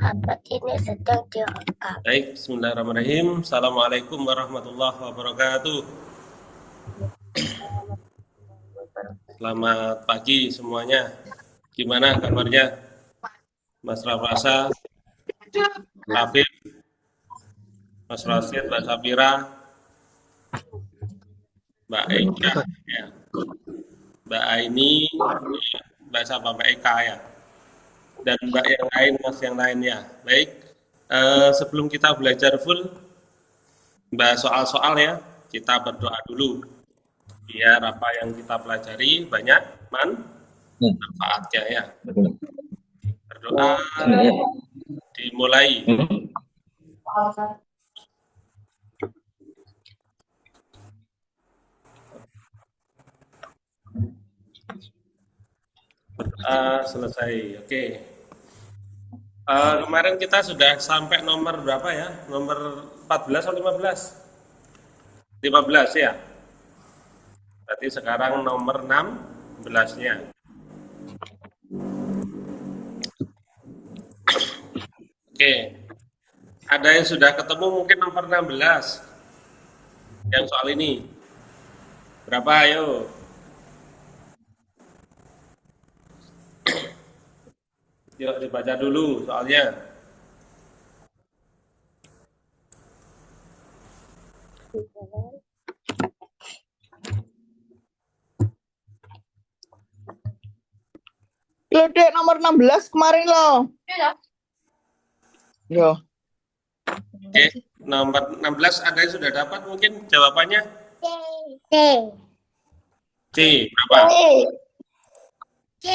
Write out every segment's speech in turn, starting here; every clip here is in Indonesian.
Abad ini sedang direkam. Baik, bismillahirrahmanirrahim. Assalamualaikum warahmatullahi wabarakatuh. Selamat pagi semuanya. Gimana kabarnya? Mas Rafasa, Rafif, Mas Rasid, Mbak Safira, Mbak Eka, ya. Mbak Aini, Mbak Sapa, Mbak Eka ya. Dan Mbak yang lain, Mas yang lain ya. Baik, sebelum kita belajar full, Mbak soal-soal ya, kita berdoa dulu. Biar apa yang kita pelajari banyak manfaatnya ya. Berdoa dimulai. Berdoa selesai. Oke. Kemarin kita sudah sampai nomor berapa ya? Nomor 14 atau 15? 15 ya. Berarti sekarang nomor 16-nya. Oke. Ada yang sudah ketemu mungkin nomor 16. Yang soal ini. Berapa ayo? Yuk dibaca dulu soalnya. Loh, Dek, nomor 16 kemarin loh. Yo. Oke, nomor 16 ada yang sudah dapat mungkin jawabannya? C. C, berapa? C.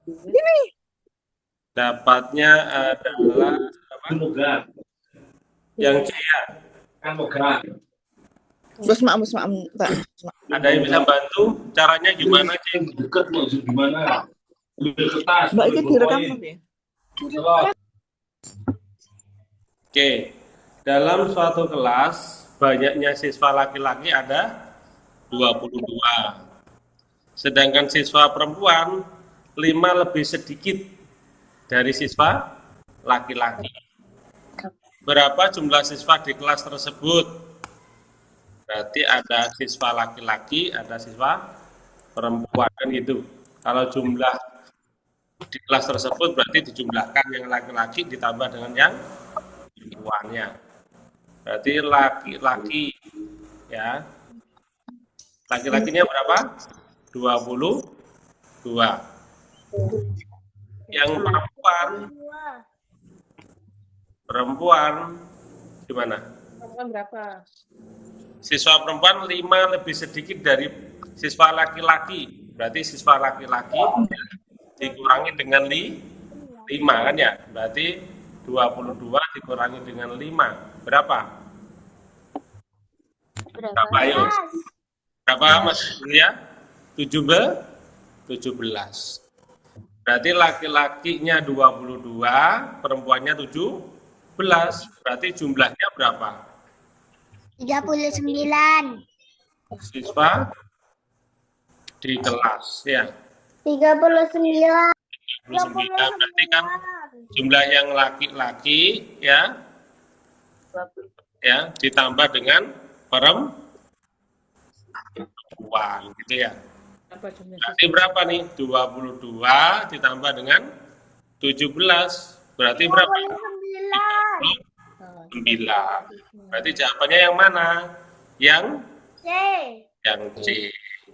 Ini. Dapatnya adalah apa? Yang C ya. Bos maaf, Pak. Ada yang bisa bantu? Caranya gimana, Cing? Dekat mau gimana? Lebih kertas. Mbak itu direkam ya? Oke. Dalam suatu kelas, banyaknya siswa laki-laki ada 22. Sedangkan siswa perempuan 5 lebih sedikit dari siswa laki-laki. Berapa jumlah siswa di kelas tersebut? Berarti ada siswa laki-laki, ada siswa perempuan kan gitu. Kalau jumlah di kelas tersebut berarti dijumlahkan yang laki-laki ditambah dengan yang perempuannya. Berarti laki-laki ya. Laki-lakinya berapa? 22. Yang perempuan gimana? Perempuan berapa? Siswa perempuan 5 lebih sedikit dari siswa laki-laki. Berarti siswa laki-laki dikurangi dengan 5 kan ya? Berarti 22 dikurangi dengan 5. Berapa? Berapa ayo? Berapa Mas ya? 17. Berarti laki-lakinya 22, perempuannya 17. Berarti jumlahnya berapa? 39. Siswa di kelas ya. 39. 29 berarti kan jumlah yang laki-laki ya ditambah dengan perempuan gitu ya. Berarti berapa nih? 22 ditambah dengan 17 berarti berapa? 9. Berarti jawabannya yang mana? Yang C. Yang C.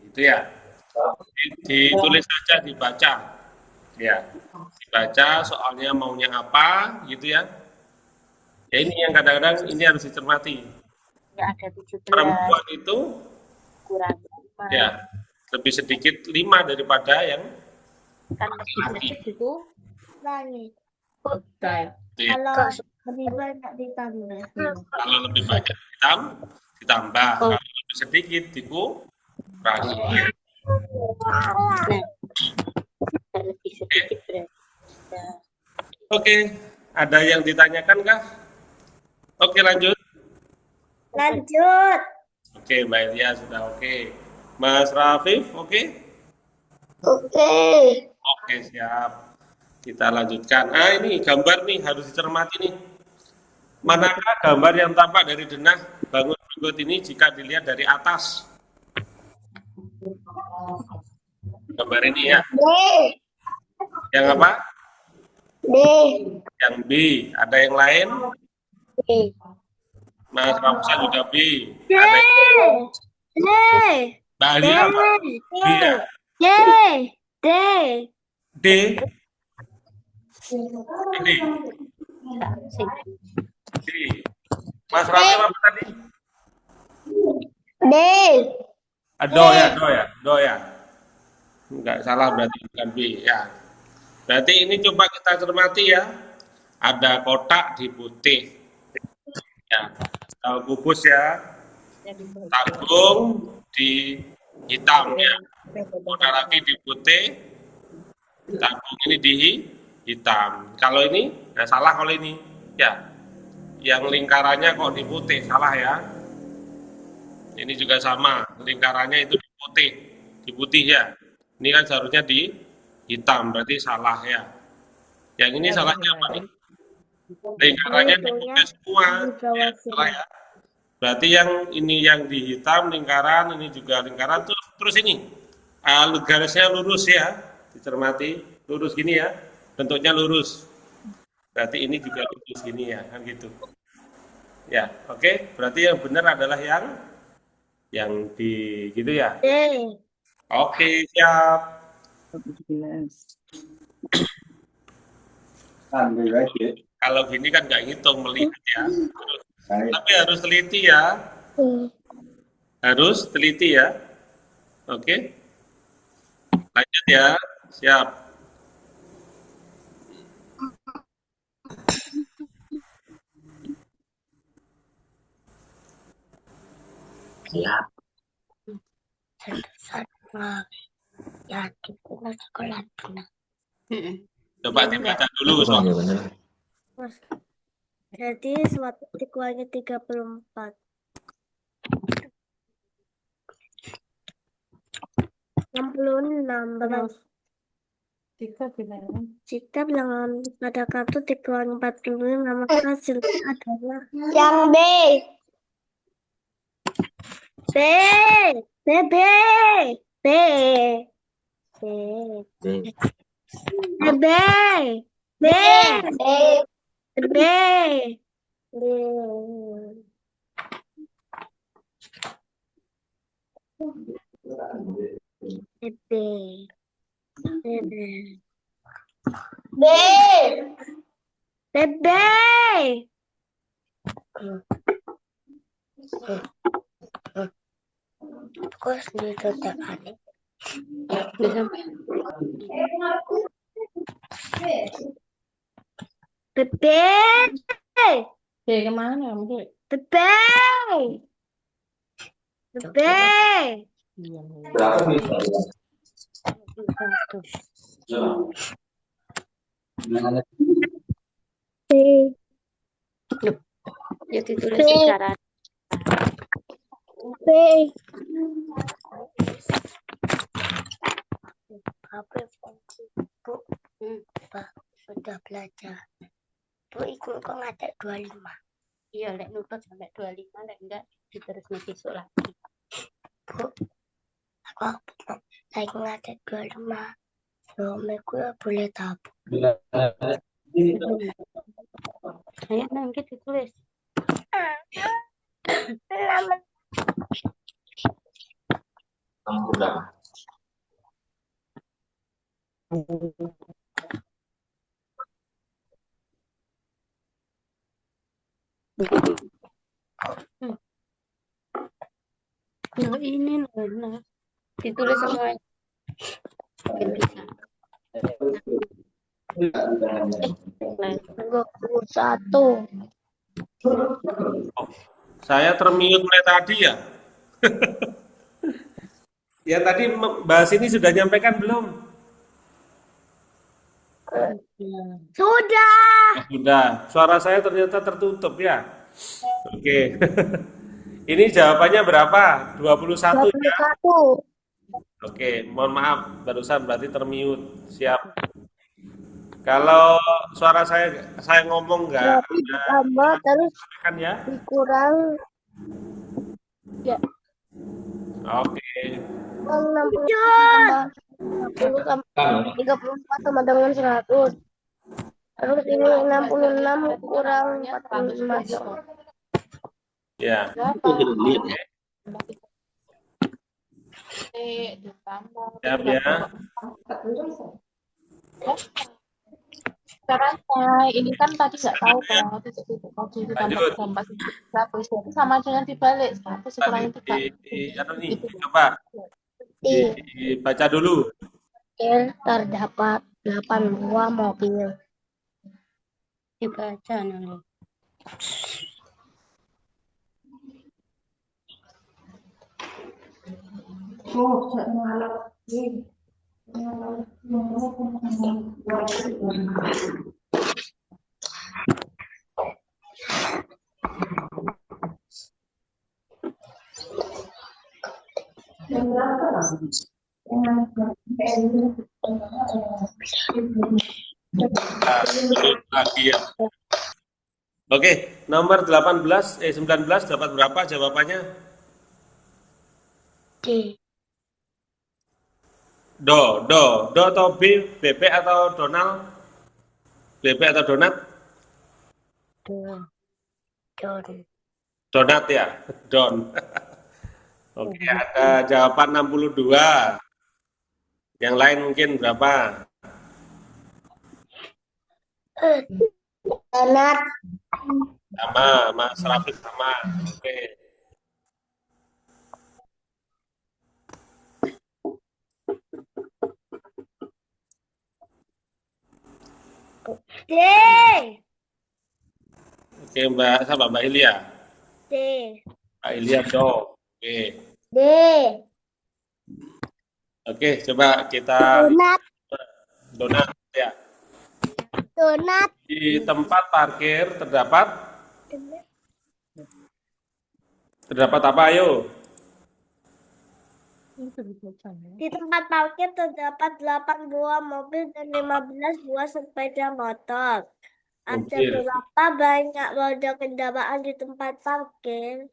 Itu ya. Ditulis saja, dibaca. Ya. Dibaca soalnya maunya apa gitu ya. Ya ini yang kadang-kadang ini harus dicermati. Ada 17. Perempuan itu Kurang 5. ya lebih sedikit 5 daripada yang Kan laki-laki. Itu langit. betul. Ya. Kalau lebih banyak ditambah. Kalau lebih banyak ditambah, kalau lebih sedikit dikurangi. Lebih sedikit berarti. Oke, ada yang ditanyakan kah? Oke, lanjut. Lanjut. Oke, Mbak Elia sudah oke. Mas Rafif, oke? Oke. Oke, siap. Kita lanjutkan. Ini gambar nih harus dicermati nih. Manakah gambar yang tampak dari denah bangun berikut ini jika dilihat dari atas? Gambar ini ya. D. Yang apa? D. Yang B. Ada yang lain? D. Mas Ramsa juga B. D. Ada D. Bali apa? B ya. D. D. D. D. D. Mas Ramsa apa tadi? D. Do ya. Enggak salah berarti bukan B ya. Berarti ini coba kita cermati ya. Ada kotak di putih. Ya. Tahu kubus ya. Tabung di hitam ya. Kotak lagi di putih. Tabung ini di hitam. Kalau ini salah kalau ini ya. Yang lingkarannya kok di putih, salah ya. Ini juga sama, lingkarannya itu di putih ya. Ini kan seharusnya di hitam, berarti salah ya. Yang ini salahnya apa nih? Lingkarannya di putih semua, ya, salah ya. Berarti yang ini yang di hitam lingkaran, ini juga lingkaran, terus ini garisnya lurus ya, dicermati lurus gini ya, bentuknya lurus. Berarti ini juga lurus gini ya, kan gitu. Ya, oke. Berarti yang benar adalah yang di gitu ya. D. Oke, siap. 17. Kalau gini kan nggak ngitung melihat ya. Tapi harus teliti ya. Harus teliti ya. Oke. Lanjut ya. Siap. Siap. Sama ya kita sekolah dulu. Coba dibaca dulu soal. Jadi suatu dikurangi 34. 66 terus. Jika bilangan pada kartu dikurangi 45 maka hasilnya adalah yang B. B. B. B. B. B. B. B. B. B. Kok ditutup aneh? Bebe. Kemana? Bebe. Bebe. Berapa nih? Ya ditulis secara B. Apa fungsi Bu? Pak sudah belajar. Bu ikut kok ngatek 25. Iya, lek nurut sampai 25, lek enggak diterusnya besok lagi. Bu, aku lagi ngatek 25. Suamiku ya boleh tabung. Ayo nanti ditulis. Nah, ini nah, ditulis semua. Mungkin bisa. 21. Saya termute mulai tadi ya. Ya tadi bahas ini sudah nyampaikan belum? Sudah. Oh, sudah. Suara saya ternyata tertutup ya. Oke. Ini jawabannya berapa? 21 ya. 21. Oke, mohon maaf barusan berarti termute. Siap. Kalau suara saya ngomong nggak Berarti ditambah terus kan ya? dikurang ya Oke. 60 tambah 30 tambah 34 sama dengan 100. Terus ini 66 kurang 45 dong. Ya. Berapa? Oke. Ditambah Siap ya. caranya ini kan tadi nggak tahu kan titik-titik tadi ditambah Lanjut. 100 itu sama dengan dibalik 100 Tadi dikurangi 3 anu nih, itu coba Di dibaca dulu. terdapat 8 buah mobil. Dibaca nih. Lagi ya. Oke, nomor 19 dapat berapa jawabannya? D. Do atau B, BP atau Donald? BP atau donat? Don. Donat ya, Don. Oke, ada jawaban 62. Yang lain mungkin berapa? Donat. Sama, Mas Rafiq sama. Oke. D. Oke, Mbak Ilya. D. Mbak Ilya do. Oke. D. Oke, coba kita Donat. donat ya. Donat. Di tempat parkir terdapat apa ayo? Di tempat parkir terdapat 8 buah mobil dan 15 buah sepeda motor. Ada Mobil. berapa banyak roda kendaraan di tempat parkir?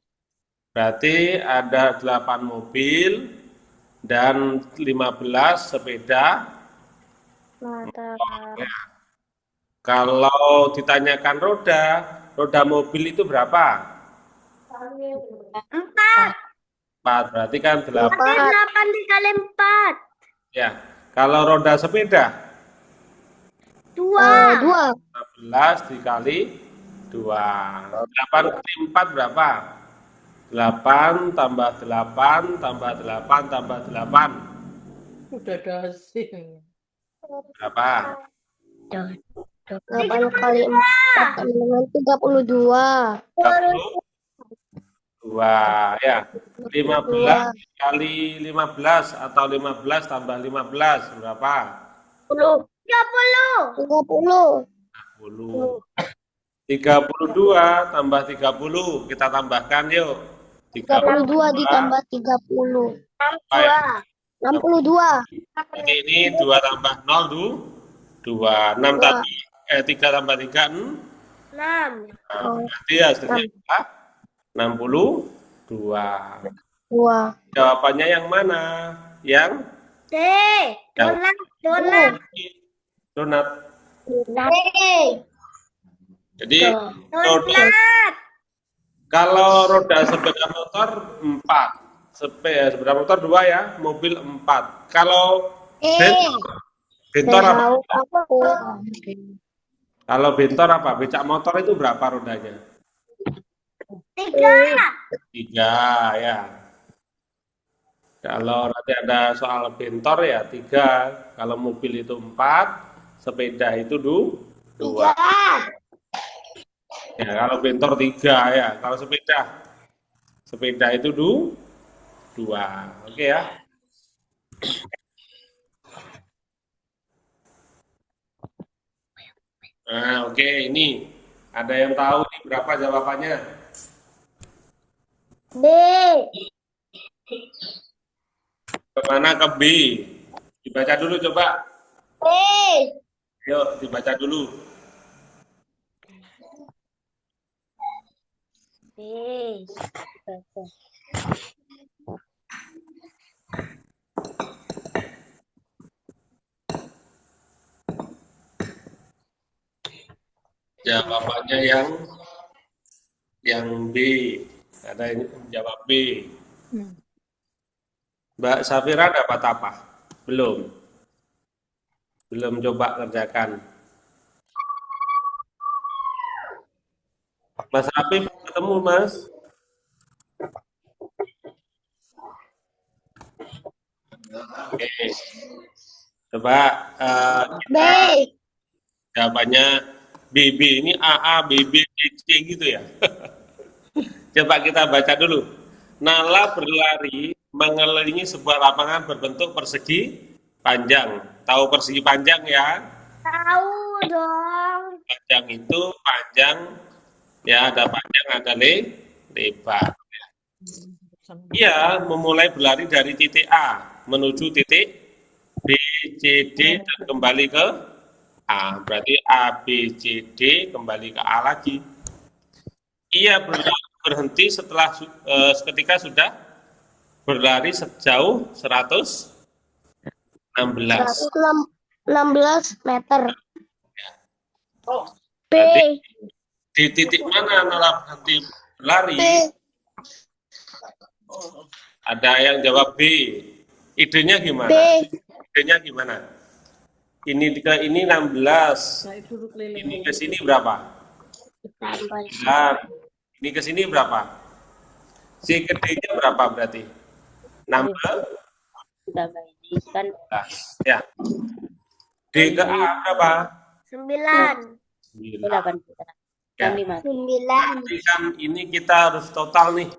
Berarti ada 8 mobil dan 15 sepeda. Motor. Kalau ditanyakan roda mobil itu berapa? 4. 4, berarti kan 8. Berarti 8 dikali 4. Ya. Kalau roda sepeda? 2. 15 dikali 2. 8 kali 4 berapa? 8 tambah 8 tambah 8 tambah 8. udah dasing Berapa? 8 kali 4 dengan 32. 32 ya. 15 kali 15 atau 15 tambah 15 berapa? 30. 30. 30. 32 tambah 30 kita tambahkan yuk. 32 ditambah 30. 62. Jadi ini 2 tambah 0 2. 6 tadi 3 tambah 3 6. 6. Berarti hasilnya 62. 2. Jawabannya yang mana? Yang D. Donat. donat. D. Jadi Donat. kalau roda sepeda motor 4, sepeda motor 2 ya, mobil 4. Kalau bentor apa? Kalau bentor apa? Becak motor itu berapa rodanya? 3 ya. Kalau nanti ada soal bentor ya 3. Kalau mobil itu 4, sepeda itu 2. Ya, kalau bentor 3 ya. Kalau sepeda itu 2. Oke ya. Nah, oke, ini ada yang tahu nih berapa jawabannya? B. Kemana ke B? Dibaca dulu coba. B. B Yuk, dibaca dulu. Baca. Jawabannya yang B. Ada yang jawab B. Mbak Safira dapat apa? Belum. Belum coba kerjakan. Mas Afif ketemu, Mas? Oke. Coba B. jawabannya BB. Ini AA, BB, CC gitu ya. Coba kita baca dulu. Nala berlari mengelilingi sebuah lapangan berbentuk persegi panjang. Tahu persegi panjang ya? Tahu dong. Panjang itu panjang, ya ada panjang, ada lebar. Ia memulai berlari dari titik A menuju titik B, C, D, dan kembali ke A. Berarti A, B, C, D kembali ke A lagi. Ia berhenti setelah ketika sudah berlari sejauh 116 meter. B. Berarti di titik mana Nala berhenti berlari? B. Ada yang jawab B. Idenya gimana? B. Idenya gimana? Ini ke ini 16. Naik dulu keliling. Ini ke sini berapa? Nah, ini ke sini berapa? Si gedenya berapa berarti? 16. Ya. D ke A berapa? 9. 9. Ya. 9. Berarti kan ini kita harus total nih.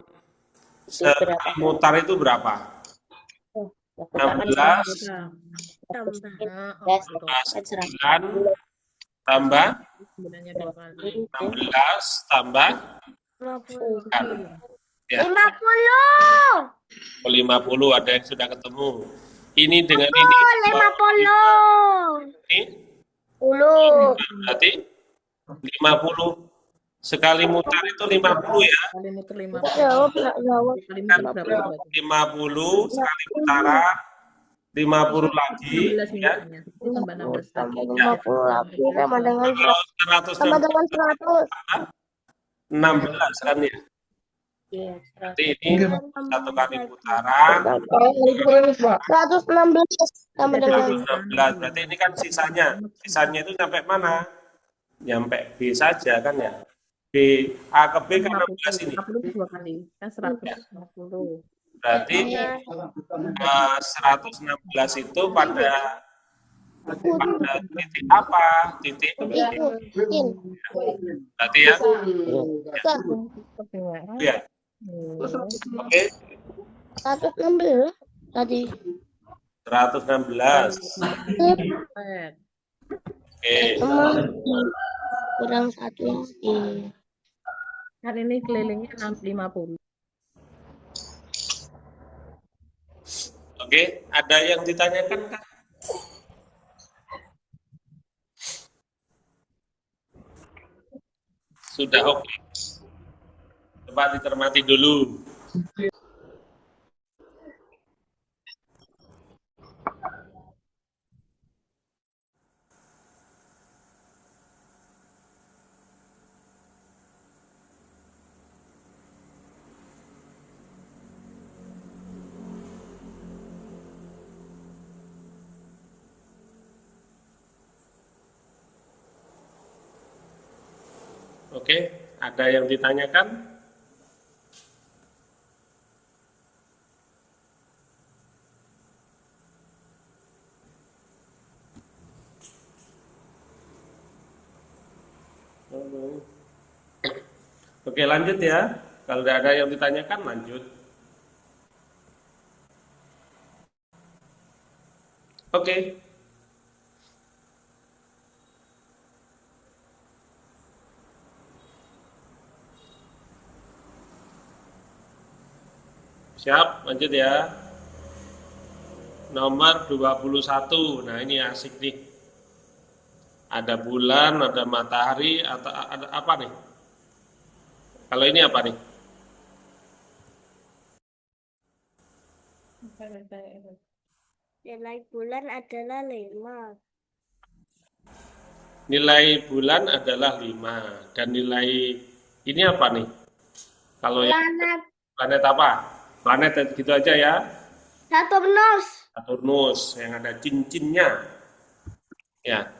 Sekali mutar itu berapa? 16 tambah 9 tambah 16 tambah 50. 50 ada yang sudah ketemu. Ini dengan ini 50. ini 10. berarti 50 sekali mutar itu 50 ya. Kali muter 50. Jawab. Kali muter berapa? 50 sekali putaran 50 lagi 16 ya. minutnya. Itu tambah 16 lagi. 50 lagi sama dengan Kalau 100. 16 kan ya. Iya, Berarti ini satu kali putaran 116 sama dengan 16. Berarti ini kan sisanya. Sisanya itu sampai mana? Nyampe B saja kan ya. B A ke B kan 16 ini. 50 dua kali. Kan 150. Berarti 116 itu pada titik apa? Titik berarti ya. Ya. Oke. 116 tadi. 116. Oke. Kurang 1 lagi. Kan ini kelilingnya 50. Oke, ada yang ditanyakan kan? Sudah oke. Coba dicermati dulu. Oke, ada yang ditanyakan? Oke, lanjut ya. Kalau tidak ada yang ditanyakan, lanjut. Oke. Siap, lanjut ya. Nomor 21. Nah, ini asik nih. Ada bulan, ada matahari, atau ada apa nih? Kalau ini apa nih? Nilai bulan adalah 5. Nilai bulan adalah 5. Dan nilai ini apa nih? Kalau yang Planet planet apa? Planet gitu aja ya. Saturnus. Saturnus yang ada cincinnya. Ya,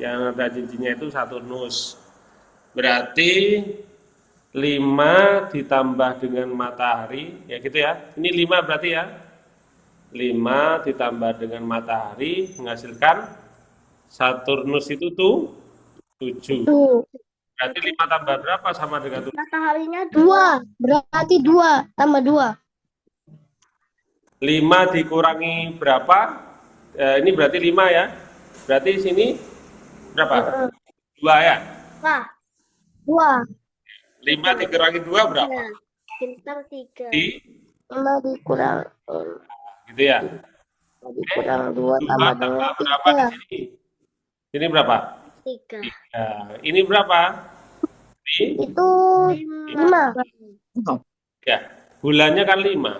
yang ada cincinnya itu Saturnus. Berarti 5 ditambah dengan matahari, ya gitu ya. Ini 5 berarti ya. 5 ditambah dengan matahari menghasilkan Saturnus itu tuh 7. Berarti 5 tambah berapa sama dengan 7? Mataharinya 2. Berarti 2 tambah 2. 5 dikurangi berapa? Ini berarti 5 ya. Berarti sini berapa? 2 ya. 2. 5 dikurangi 2 berapa? bintang 3. 5 dikurang Gitu ya. 2 2 tambah tambah 2 berapa di 3. sini? Ini berapa? 3. Ini berapa? Ini Itu 5. ya. Bulannya kan 5.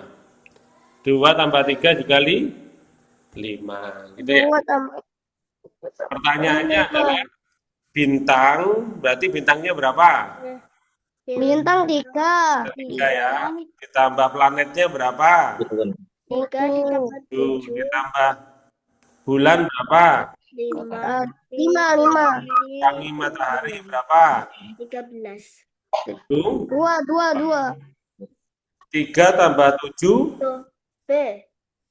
2 tambah 3 juga 5. Gitu ya. 2 tambah Pertanyaannya adalah bintang, berarti bintangnya berapa? bintang 3. 3 ya. Ditambah planetnya berapa? 3 ditambah 7. 7. Ditambah bulan berapa? 5. 5. Kurangi matahari berapa? 13. 7. 2. 3 tambah 7. B.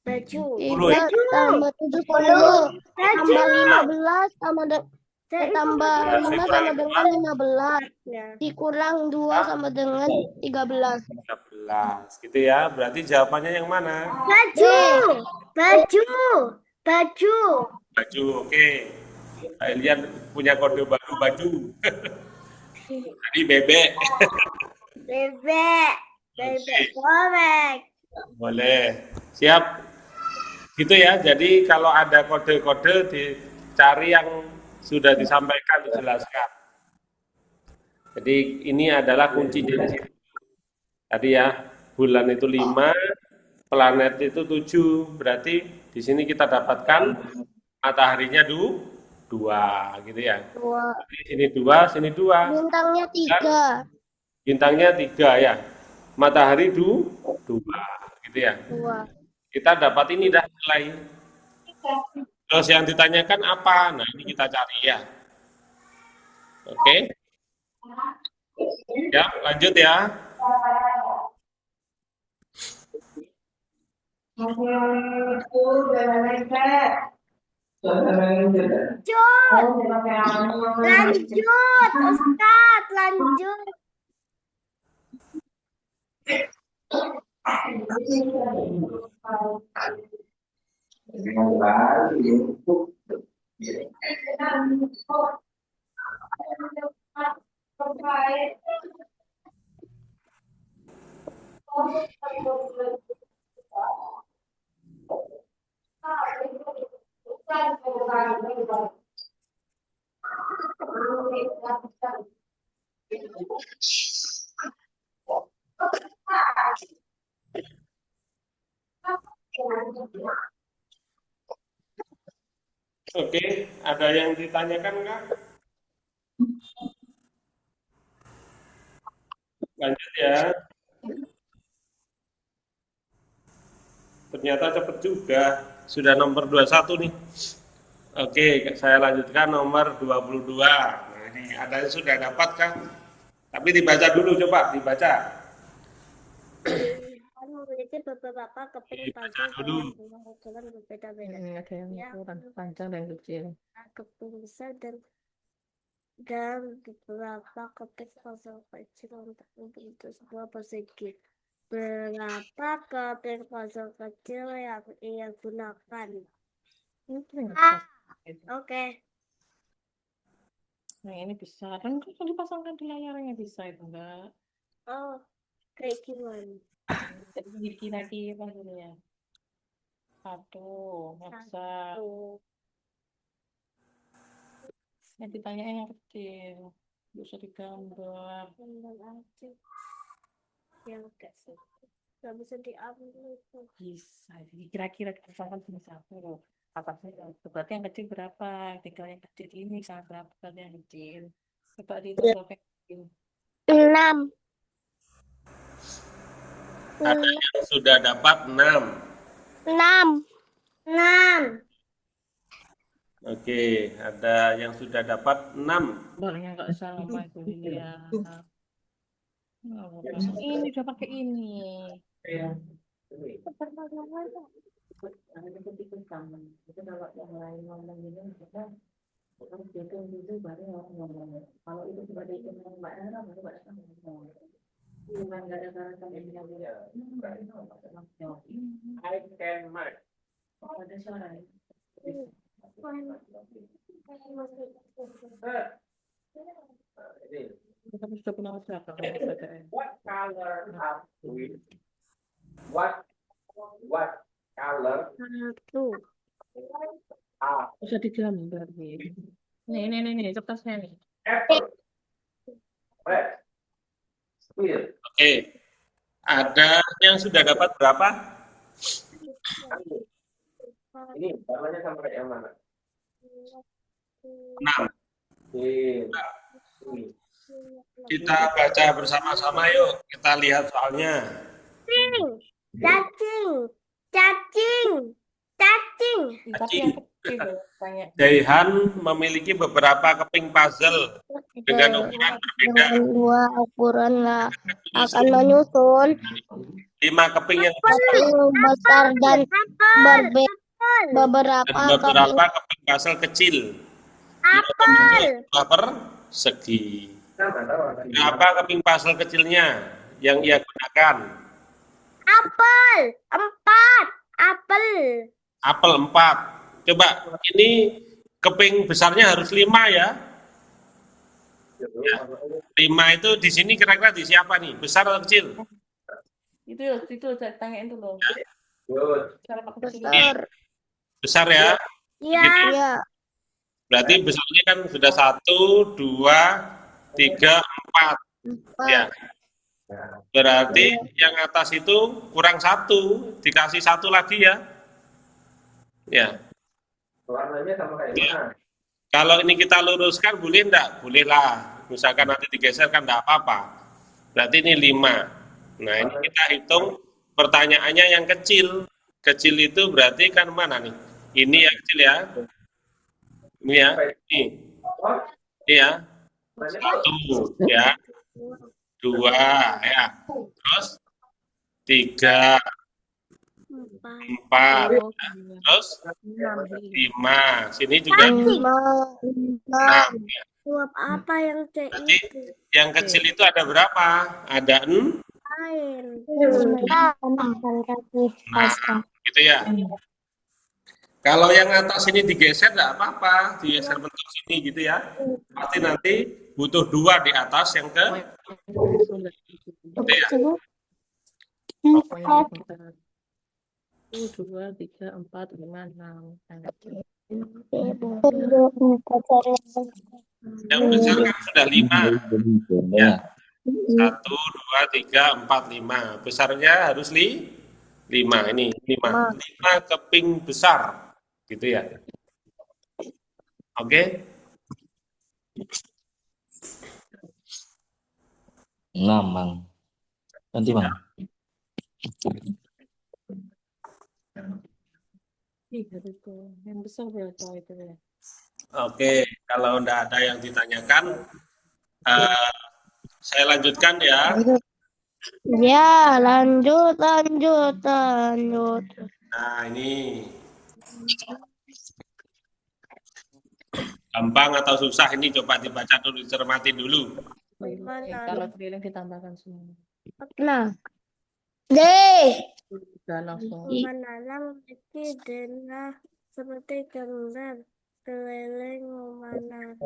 Baju. 3 tambah 7 10. Tambah 15 tambah 5 sama dengan 15. Ya. Dikurang 2 sama dengan 13. 13. Gitu ya. Berarti jawabannya yang mana? Baju. Baju. Baju. Baju. Oke. Kalian punya kode baru baju. Tadi bebek. Bebek. Bebek korek. Boleh. Siap. Gitu ya. Jadi kalau ada kode-kode dicari yang sudah disampaikan, dijelaskan. Jadi ini adalah kuncinya di situ. Tadi ya, bulan itu 5, planet itu 7. Berarti di sini kita dapatkan mataharinya 2 gitu ya. 2. Jadi sini 2, sini 2. Bintangnya 3. Bintangnya 3 ya. Matahari 2 gitu ya. 2. Kita dapat ini dah nilai. Terus yang ditanyakan apa? Nah, ini kita cari ya. Oke. Ya, lanjut ya. Lanjut, Ustaz, lanjut. Oke, ada yang ditanyakan enggak? Lanjut ya. Ternyata cepet juga. Sudah nomor 21 nih. Oke, saya lanjutkan nomor 22. Nah, ini ada yang sudah dapat kan? Tapi dibaca dulu, coba dibaca. Memiliki beberapa keping panjang dulu. dengan berbeda-beda. Ada yang ukuran panjang dan kecil. Keping besar dan beberapa keping kosong kecil untuk membentuk sebuah persegi. Berapa keping kosong kecil yang ia gunakan? Oke. Nah, ini bisa. Kan dipasangkan di layarnya bisa itu enggak? Oh, kayak gimana? Jadi lagi apa gitu ya? Satu, maksa. Yang ditanyain yang kecil. Bisa digambar. Gambar aja. Yang nggak bisa diambil itu. Bisa. Kira-kira misalkan bisa aku. Atasnya berarti yang kecil berapa? Tinggal yang kecil ini sama berapa berarti yang kecil. Coba dihitung berapa yang kecil. 6. Ada yang sudah dapat 6. 6. Oke, ada yang sudah dapat 6. Bolehnya nggak sama itu dia. Ini udah pakai ini. Itu kalau yang lain ngomong ini harus dihitung dulu baru orang ngomong. Kalau itu sudah dihitung Mbak Era baru Mbak Era ngomong. Bukan nggak ada cara yang ada suara. Tapi sudah pernah siapa kalau PTN? What color are we? What color 1. are Bisa digambar nih. Nih, kertasnya nih. apple? Red. Clear. Oke. Ada yang sudah dapat berapa? Ini warnanya sama kayak yang mana? 6. Clear. Kita baca bersama-sama yuk. Kita lihat soalnya. Cacing. Tapi yang kecil tanya. Daihan memiliki beberapa keping puzzle dengan ukuran berbeda. Dua ukuran lah akan menyusun 5 keping yang besar dan beberapa dan beberapa keping puzzle kecil. apel. Persegi. Berapa keping puzzle kecilnya yang ia gunakan? Apel 4. Apel. Apel 4. Coba, ini keping besarnya harus 5 ya. 5 itu di sini kira-kira di siapa nih? Besar atau kecil? Itu saya tanyain dulu. Good. Cara pakai kecil. Besar. Besar ya. Iya. Berarti besarnya kan sudah 1, 2, 3, 4. Ya. Berarti yang atas itu kurang 1, dikasih 1 lagi ya. Ya. Warnanya sama kayak mana? Kalau ini kita luruskan boleh enggak? Boleh lah. Misalkan nanti digeser kan enggak apa-apa. Berarti ini 5. Nah, ini kita hitung pertanyaannya yang kecil. Kecil itu berarti kan mana nih? Ini yang kecil ya. Ini ya. Ini. Ini ya. 1 ya. 2 ya. Terus 3, 4. Terus 5. Sini juga 6 ya. Suap apa yang C Berarti itu? yang kecil itu ada berapa? Ada 6. Air. Gitu ya. Kalau yang atas ini digeser enggak apa-apa, digeser bentuk sini gitu ya. Pasti nanti butuh 2 di atas yang ke gitu ya. 2, 3, 4, 5, 6. Yang besar kan sudah 5. Ya. 1, 2, 3, 4, 5. Besarnya harus 5. Ini 5. 5 keping besar. Gitu ya. Oke. 6, Bang. Nanti, Bang. Yang besar berapa itu ya? Oke, kalau enggak ada yang ditanyakan, saya lanjutkan ya. Ya, lanjut. Nah, ini gampang atau susah ini coba dibaca dulu, dicermati dulu. Kalau keliling ditambahkan semua. Nah, D. Udah langsung. Menanam itu adalah seperti gambar keliling memanah.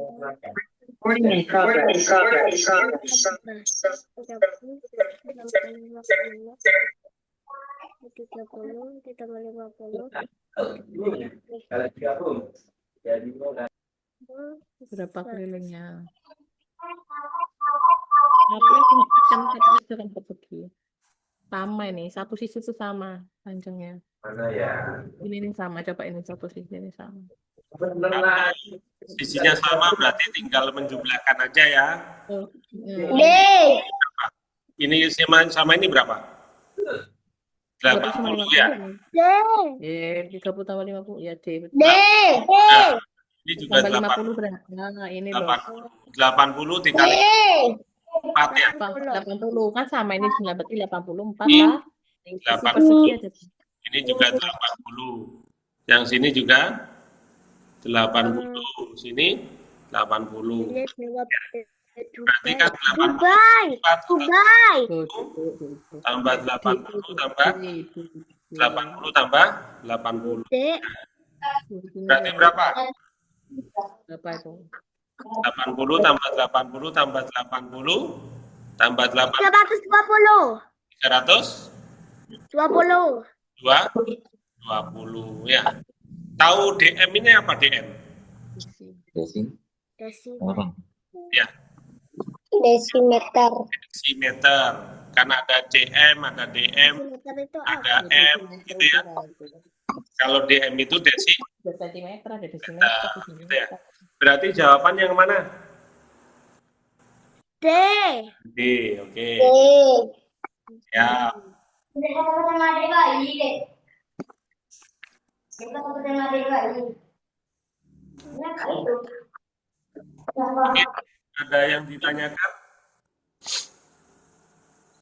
Kalau digabung jadi Berapa kelilingnya? Tapi aku kan kan persegi. Sama ini, satu sisi itu sama panjangnya. Mana ya? Ini sama, coba ini satu sisi ini sama. Bener lah. Sisinya sama berarti tinggal menjumlahkan aja ya. D. Ini sama ini berapa? 80 ya. D. Ya, 30 tambah 50 ya D. D. Nah, ini juga Tambah 8, 50 berapa? Nah, ini loh. 80 dikali D. 4 ya. 80 kan sama ini 9 berarti 84 Iya. lah. Yang sisi persegi aja. Ini juga 80. Yang sini juga 80. Sini 80. Berarti kan 80 Dubai. tambah 80 tambah 80 tambah 80. D. Berarti berapa? Berapa itu? 80 tambah 80 tambah 80 tambah 8 320. 300 20. 20 ya. Tahu DM ini apa DM? Desi orang. Ya, Desimeter. desimeter. Kan ada DM, ada DM, Desimeter itu ada apa? M gitu ya. Kalau DM itu desi, Sentimeter ada desimeter. gitu ya. Berarti jawaban yang mana? D. D, oke. D. Ya. Oke. Ada yang ditanyakan?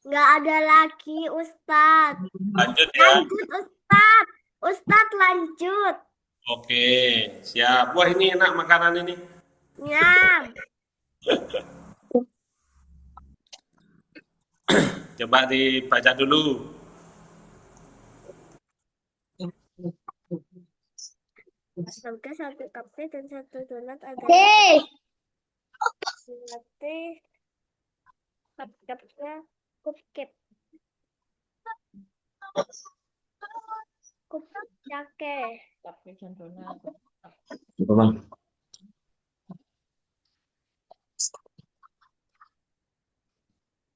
Nggak ada lagi, Ustadz. Lanjut ya. Lanjut, Ustadz. Ustadz, lanjut. Oke, siap. Wah, ini enak makanan ini. Nyam. Coba dibaca dulu. Harga 1 cupcake dan 1 donat D. adalah berarti cupcake-nya cupcake. Cupcake. Cupcake dan donat. Berapa bang?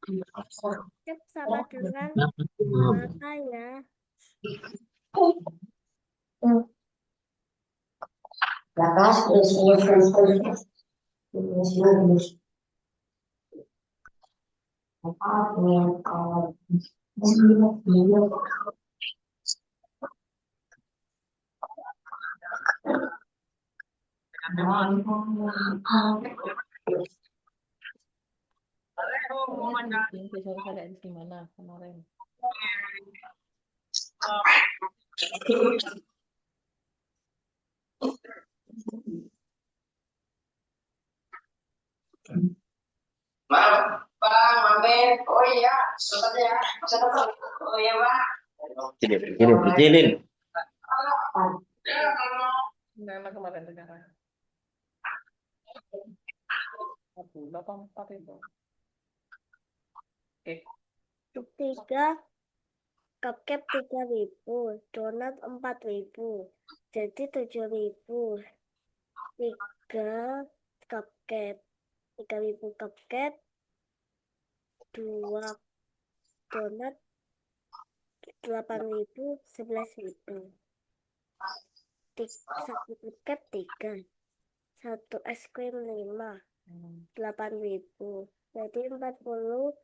Cupcake sama dengan makanya Saya lihat di mana kemarin. Bang, mampir. Oh iya, sebentar ya. Oh iya, Bang. Kecilin. Mana kemarin sekarang? 84 itu. Oke. 3 cupcake 3.000, donat 4.000, jadi 7.000. 3 cupcake, 3.000 cupcake, 2 donat 8.000, 11.000. 1 cupcake 3, 1 es krim 5, 8.000. Jadi 40.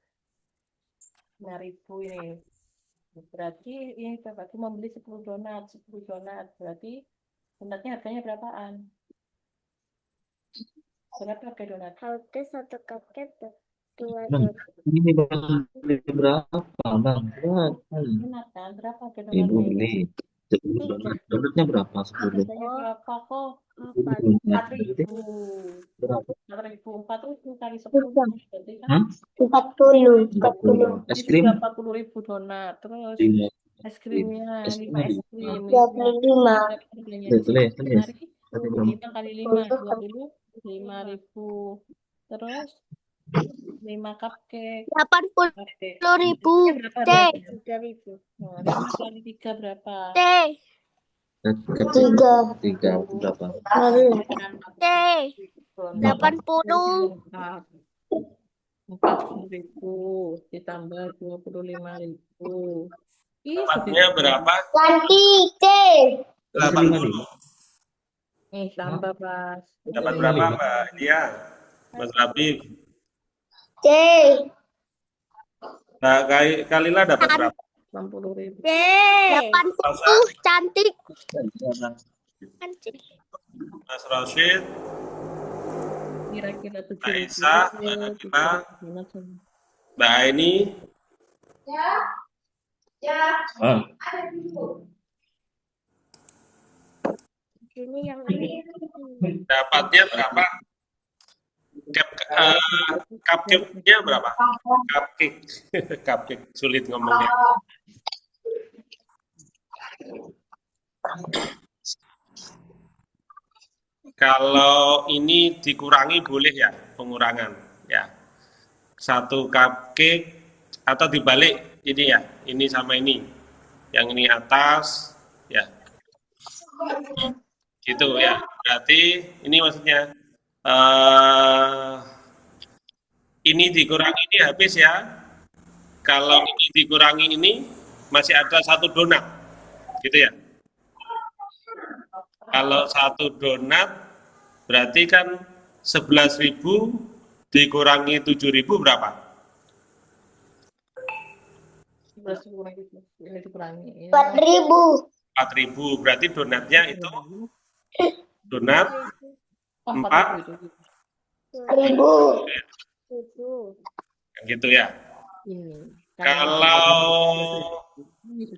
5.000 ini. Berarti ini Bapak membeli 10 donat. Berarti donatnya harganya berapaan? Berapa harga donat? Harga 1 cupcake 2 Bang, donat. ini beli berapa bang? Donat kan? Berapa harga Ibu donatnya? beli 10 donat. Donatnya berapa? 10. Harganya berapa kok? 4. 4.000. Berapa? 4.000 kali 10 berarti kan? Hah? 40. 40. Es Ini krim? sudah 40.000 donat. Terus 5. es krimnya 5 es krim. 25. Harganya Tulis. 5 kali 5 25.000. Terus 5 cupcake. 80.000. Berapa? T. 3.000. Nah, 5 kali 3 berapa? T. Tiga. Tiga berapa? C 80. 40.000 ditambah 25.000. Dapatnya berapa? Ganti C. 80. Nih tambah Mas. Dapat berapa Mbak? Iya, Mas Habib. C. Nah, Kalila dapat berapa? 80.000. C 80 cantik. Cantik. Mas Rosid, Kira-kira 7.000. Aisyah, Mbak Nabila, Mbak Aini, Ya. Ya. Ah, Ada dulu. Ini yang ini. dapatnya berapa? Cupcake-nya berapa? Cupcake. Cupcake, sulit ngomongnya. Kalau ini dikurangi boleh ya, pengurangan. Ya, satu cupcake atau dibalik ini ya, ini sama ini. Yang ini atas, ya. Gitu ya. Berarti ini maksudnya ini dikurangi ini habis ya. Kalau ini dikurangi ini masih ada satu donat, gitu ya. Kalau satu donat berarti kan 11.000 dikurangi 7.000 berapa? 11.000 ini dikurangi. 4.000. 4.000. Berarti donatnya itu donat 4.000. 1.000. Gitu ya. Ini. Kalau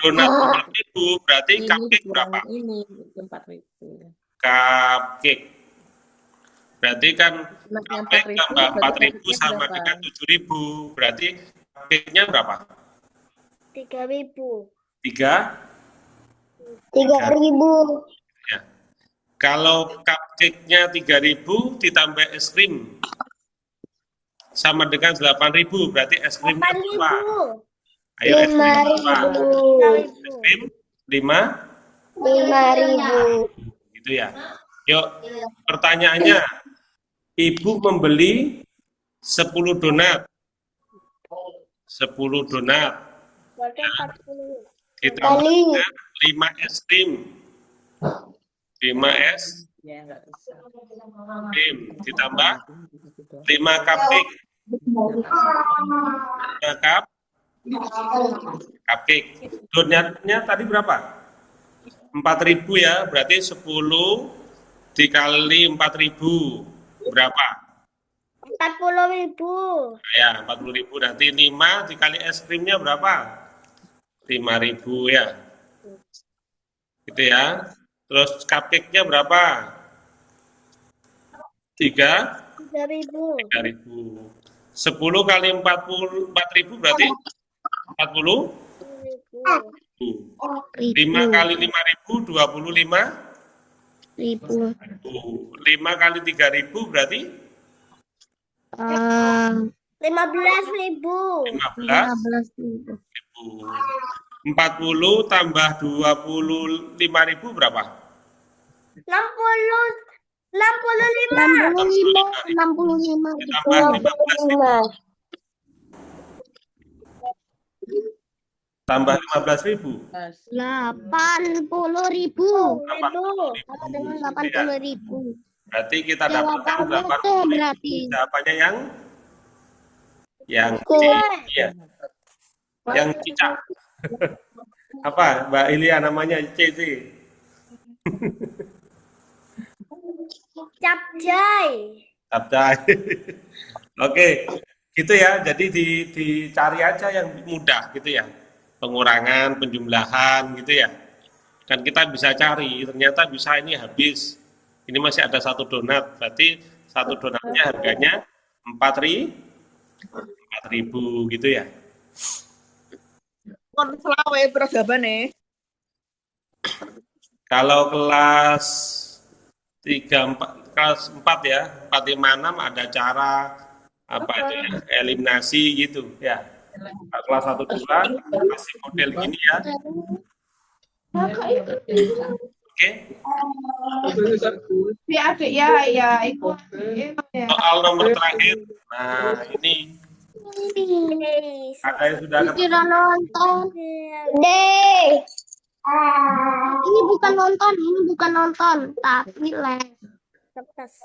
donat 4.000 berarti cupcake berapa? Ini 4.000. Cupcake. Berarti kan Donatnya cupcake 4.000, tambah berarti 4.000 sama berapa? dengan 7.000. Berarti cupcake-nya berapa? 3.000. 3.000. Ya. Kalau cupcake-nya 3.000 ditambah es krim sama dengan 8.000, berarti es krimnya berapa? 8.000. Ayo es krim berapa? 5.000. Es krim 5? 5.000. Gitu ya. Yuk, pertanyaannya, Ibu membeli 10 donat. 10 donat. Berarti 40. Ditambah Kali. dengan 5 es krim. 5 es Ya enggak bisa. krim. Ditambah 5 cupcake. 5 cupcake. Donatnya tadi berapa? 4.000 ya, berarti 10 dikali 4.000 berapa? 40.000. Ya, 40.000. Nanti 5 dikali es krimnya berapa? 5.000 ya. Gitu ya. Terus cupcake-nya berapa? 3.000. 10 kali 4.000 berarti 40. 5 kali 5.000 25. 5 kali 3.000 berarti 15.000. 15.000. 40 tambah 25.000 berapa? 65. Ditambah 15.000. Tambah 15.000. 80.000. Sama dengan 80.000. Berarti kita dapatkan Jawabannya 80.000. berarti. Jawabannya yang C. Iya. Yang cicak. Apa Mbak Ilia namanya C. Capcay. Capcay. Oke, gitu ya. Jadi dicari aja yang mudah gitu ya. Pengurangan, penjumlahan gitu ya. Kan kita bisa cari, ternyata bisa ini habis. Ini masih ada satu donat, berarti satu donatnya harganya 4.000 gitu ya. Kon selawe peragabane. Kalau kelas 4 ya, 4, 5, 6 ada cara apa itu ya, eliminasi gitu ya. Kelas 1, 2 masih model gini ya. Oke. Ya adik ya ikut. Soal nomor terakhir. Nah, ini ada yang sudah ketemu. Kira nonton. Deh. Ini bukan nonton, tapi les. Kertas.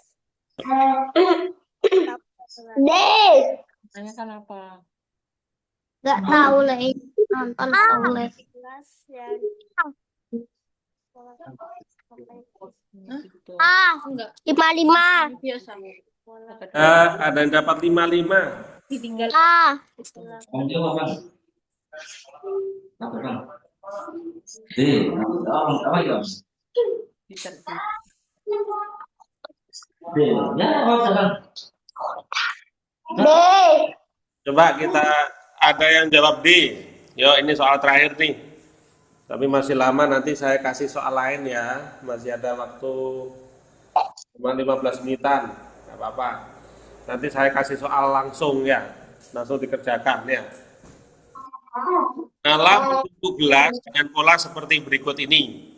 Deh. Tanyakan apa? Gak tahu les. Nonton atau les. Kelas yang Enggak. 55. Biasa. Ada yang dapat 55. Ditinggal. Lanjut apa? Apa bang? Apa itu? Bisa. Ya, apa bang? Deh. Coba kita ada yang jawab D. Yo, ini soal terakhir nih. Tapi masih lama, nanti saya kasih soal lain ya. Masih ada waktu cuma 15 menitan. Nggak apa-apa. Nanti saya kasih soal langsung ya. Langsung dikerjakan ya. Dalam bentuk gelas dengan pola seperti berikut ini.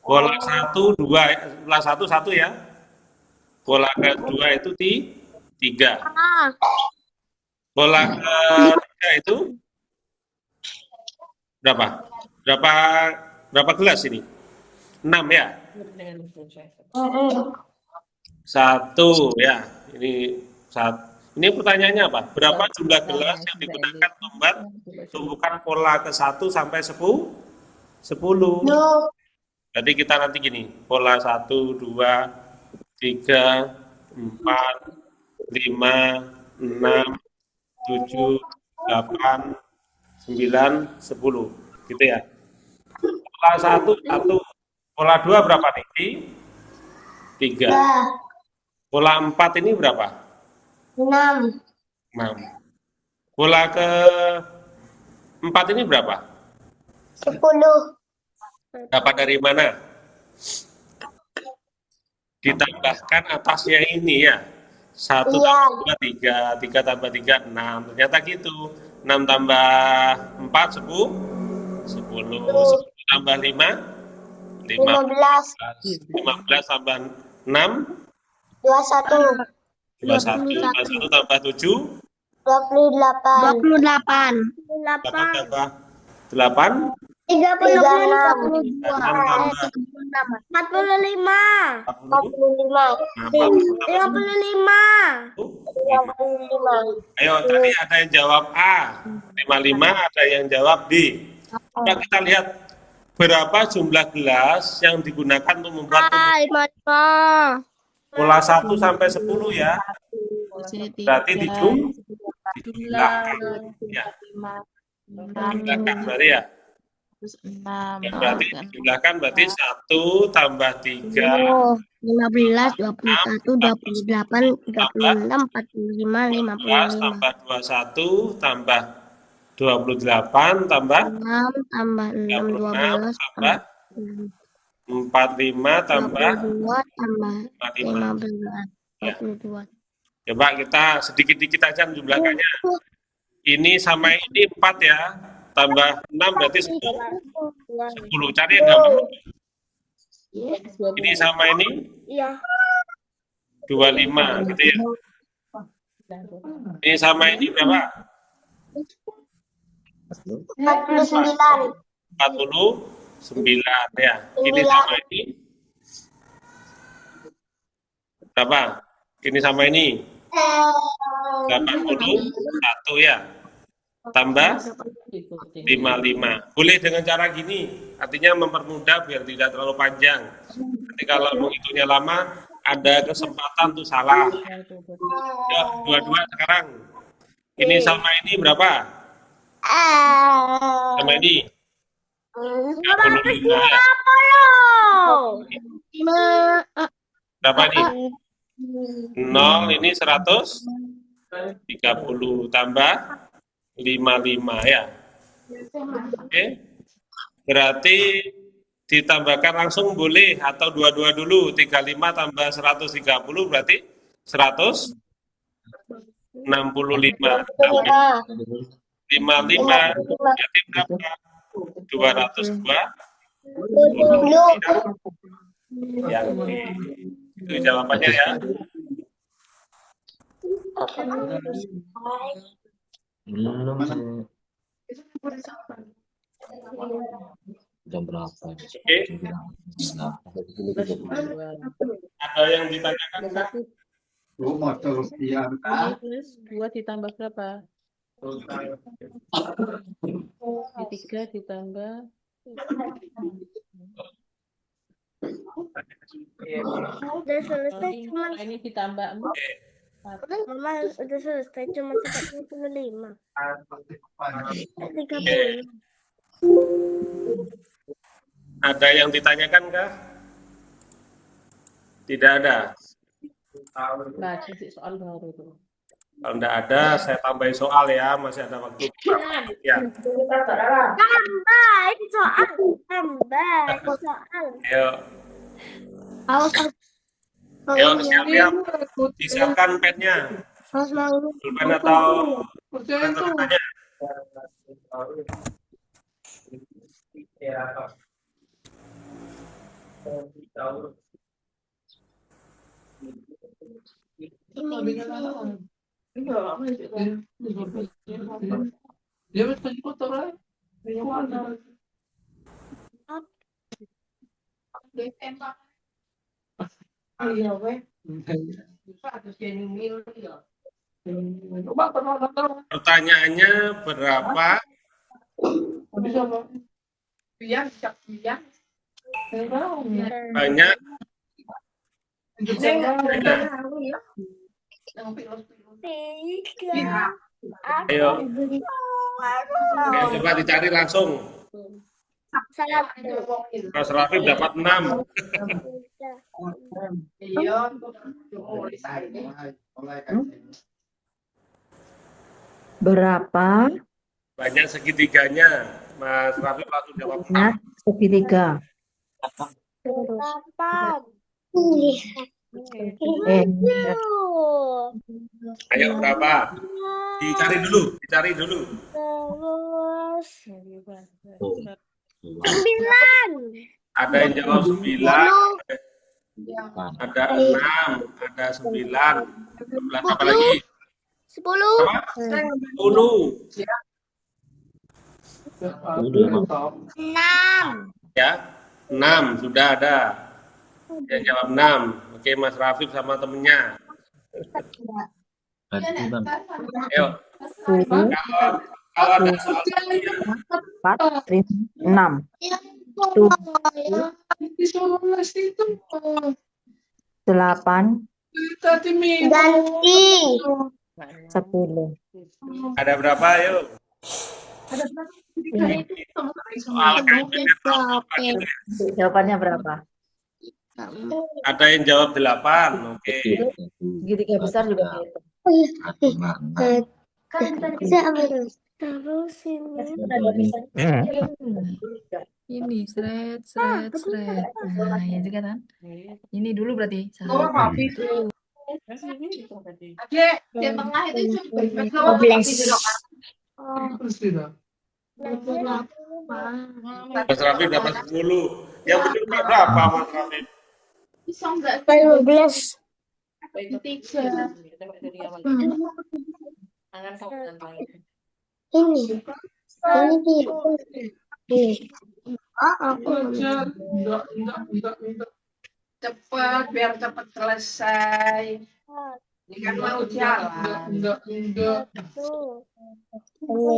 Bola 1, 2, bola 1, 1 ya. Bola kedua itu 3. Bola ketiga itu berapa? Berapa gelas ini? 6 ya? 1 ya. Ini pertanyaannya apa? Berapa jumlah gelas yang digunakan membuat tumbukan pola ke 1 sampai 10? Jadi kita nanti gini, pola 1, 2, 3, 4, 5, 6, 7, 8, 9, 10. Gitu ya. Pola 1, 1. Pola 2 berapa nih? 3. Pola 4 ini berapa? 6. 6. Pola ke 4 ini berapa? 10. Dapat dari mana? Ditambahkan atasnya ini ya. 1 tambah 2, 3. 3 tambah 3, 6. Ternyata gitu. 6 tambah 4, 10. 10 tambah 5, 15. 15 tambah 6, 21. 21 tambah 7, 28. 8 tambah 8, 36. 6 tambah 45. 55. Ayo, tadi ada yang jawab A, 55, ada yang jawab B. Coba kita lihat berapa jumlah gelas yang digunakan untuk membuat pola 1 sampai 10 ya. Berarti dijumlahkan ya. Dijumlahkan berarti ya. Ya, berarti dijumlahkan berarti 1 tambah 3, 15, 21, 28, 36, 45, 15 55. tambah 21 tambah 28 tambah 6 tambah 6, 12 tambah 45 tambah 22 tambah 45. 15, 22. Coba kita sedikit-dikit aja menjumlahkannya. Ini sama ini 4 ya. Tambah 6 berarti 10. Cari yang gampang. Ini sama ini Iya. 25 gitu ya. Ini sama ini berapa? 49. 49 ya. Ini sama ini berapa? Ini sama ini 81 ya. Tambah 55. Boleh dengan cara gini, artinya mempermudah biar tidak terlalu panjang. Nanti kalau menghitungnya lama, ada kesempatan untuk salah. Ya, dua-dua sekarang. Ini sama ini berapa? Sama ini 55 ya. Berapa ini? 0 ini 130 tambah 55 ya. Oke. Berarti ditambahkan langsung boleh atau dua-dua dulu. 35 tambah 130 berarti 165. 55 berarti berapa? 202 Ya, itu jawabannya ya. Belum jam berapa? Oke. Ada yang ditanyakan? Ini plus 2 ditambah berapa? Di 3 ditambah Udah selesai cuma ini ditambah 4. Mama udah selesai cuma 45. 30. Ada yang ditanyakan kah? Tidak ada. Nah, jadi soal baru itu. Kalau tidak ada, saya tambahin soal ya. Masih ada waktu. Ya. Tambah soal. Ayo. Ayo, siap-siap. Disiapkan pennya. Pulpen atau tanya. Pertanyaannya berapa? Banyak. Ayo. Oke, coba dicari langsung. Mas Rafif dapat 6. Berapa Banyak segitiganya. Mas Rafif langsung jawab 6. banyak segitiga? 8. Ayo berapa? Dicari dulu. Terus 9. Ada yang jawab 9. Ada 6, ada 9. Apa lagi? 10. 10. 6. Ya, 6 sudah ada. Yang jawab 6. Oke, Mas Rafif sama temennya. Ayo. Kalau ada soal 4, 6. 8, Ganti. 10. ada berapa? Ayo. Soal Jawabannya berapa? ada yang jawab 8. Oke. Segitiga besar juga gitu. Terus Ini seret. Nah, ya juga kan? Ini dulu berarti. Yang tengah itu 12. Mas Rafif dapat 10. Yang benar berapa, Mas Rafif? 12. Ini cepat biar cepat selesai. Ini kan mau jalan.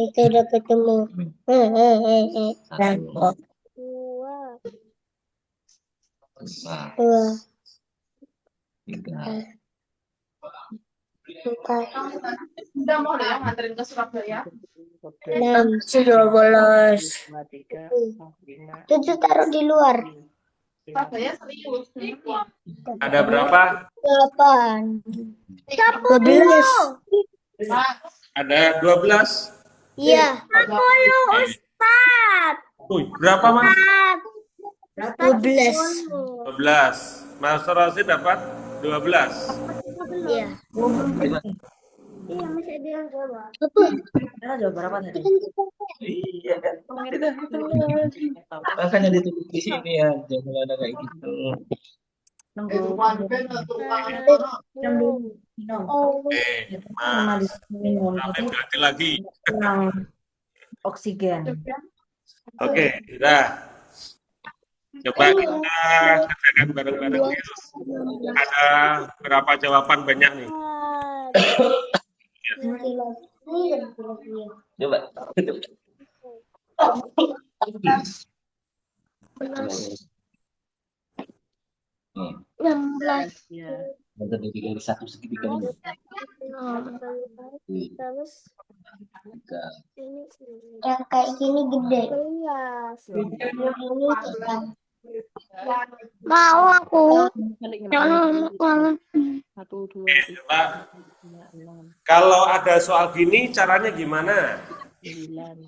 itu udah ketemu. 2. 3. 4. Udah mau deh nganterin ke Surabaya. 6. 12. 7 taruh di luar. Surabaya serius. Ada berapa? 8. 12. Ada 12. Iya. 10 Ustaz. Berapa, Mas? 12. 12. Mas Rafif dapat 12. Iya. Iya, masih ada yang jawab. Kita jawab berapa tadi? Iya kan. Makanya ditulis di sini ya, jangan ada kayak gitu. Nunggu jam dulu. Minum. Oke, Sama Mas. minum. Sampai Jadi berarti lagi. kurang oksigen. Oke, sudah. Coba kita kerjakan bareng-bareng yuk. Ada berapa jawaban banyak nih? Coba. Nih, 16. terdiri dari satu segitiga ini. Terus Tiga. ini Yang kayak gini gede. iya. Ini kecil. Mau aku. Jangan Satu, dua, Oke, tiga, coba. lima, enam, Kalau ada soal gini, caranya gimana? 9,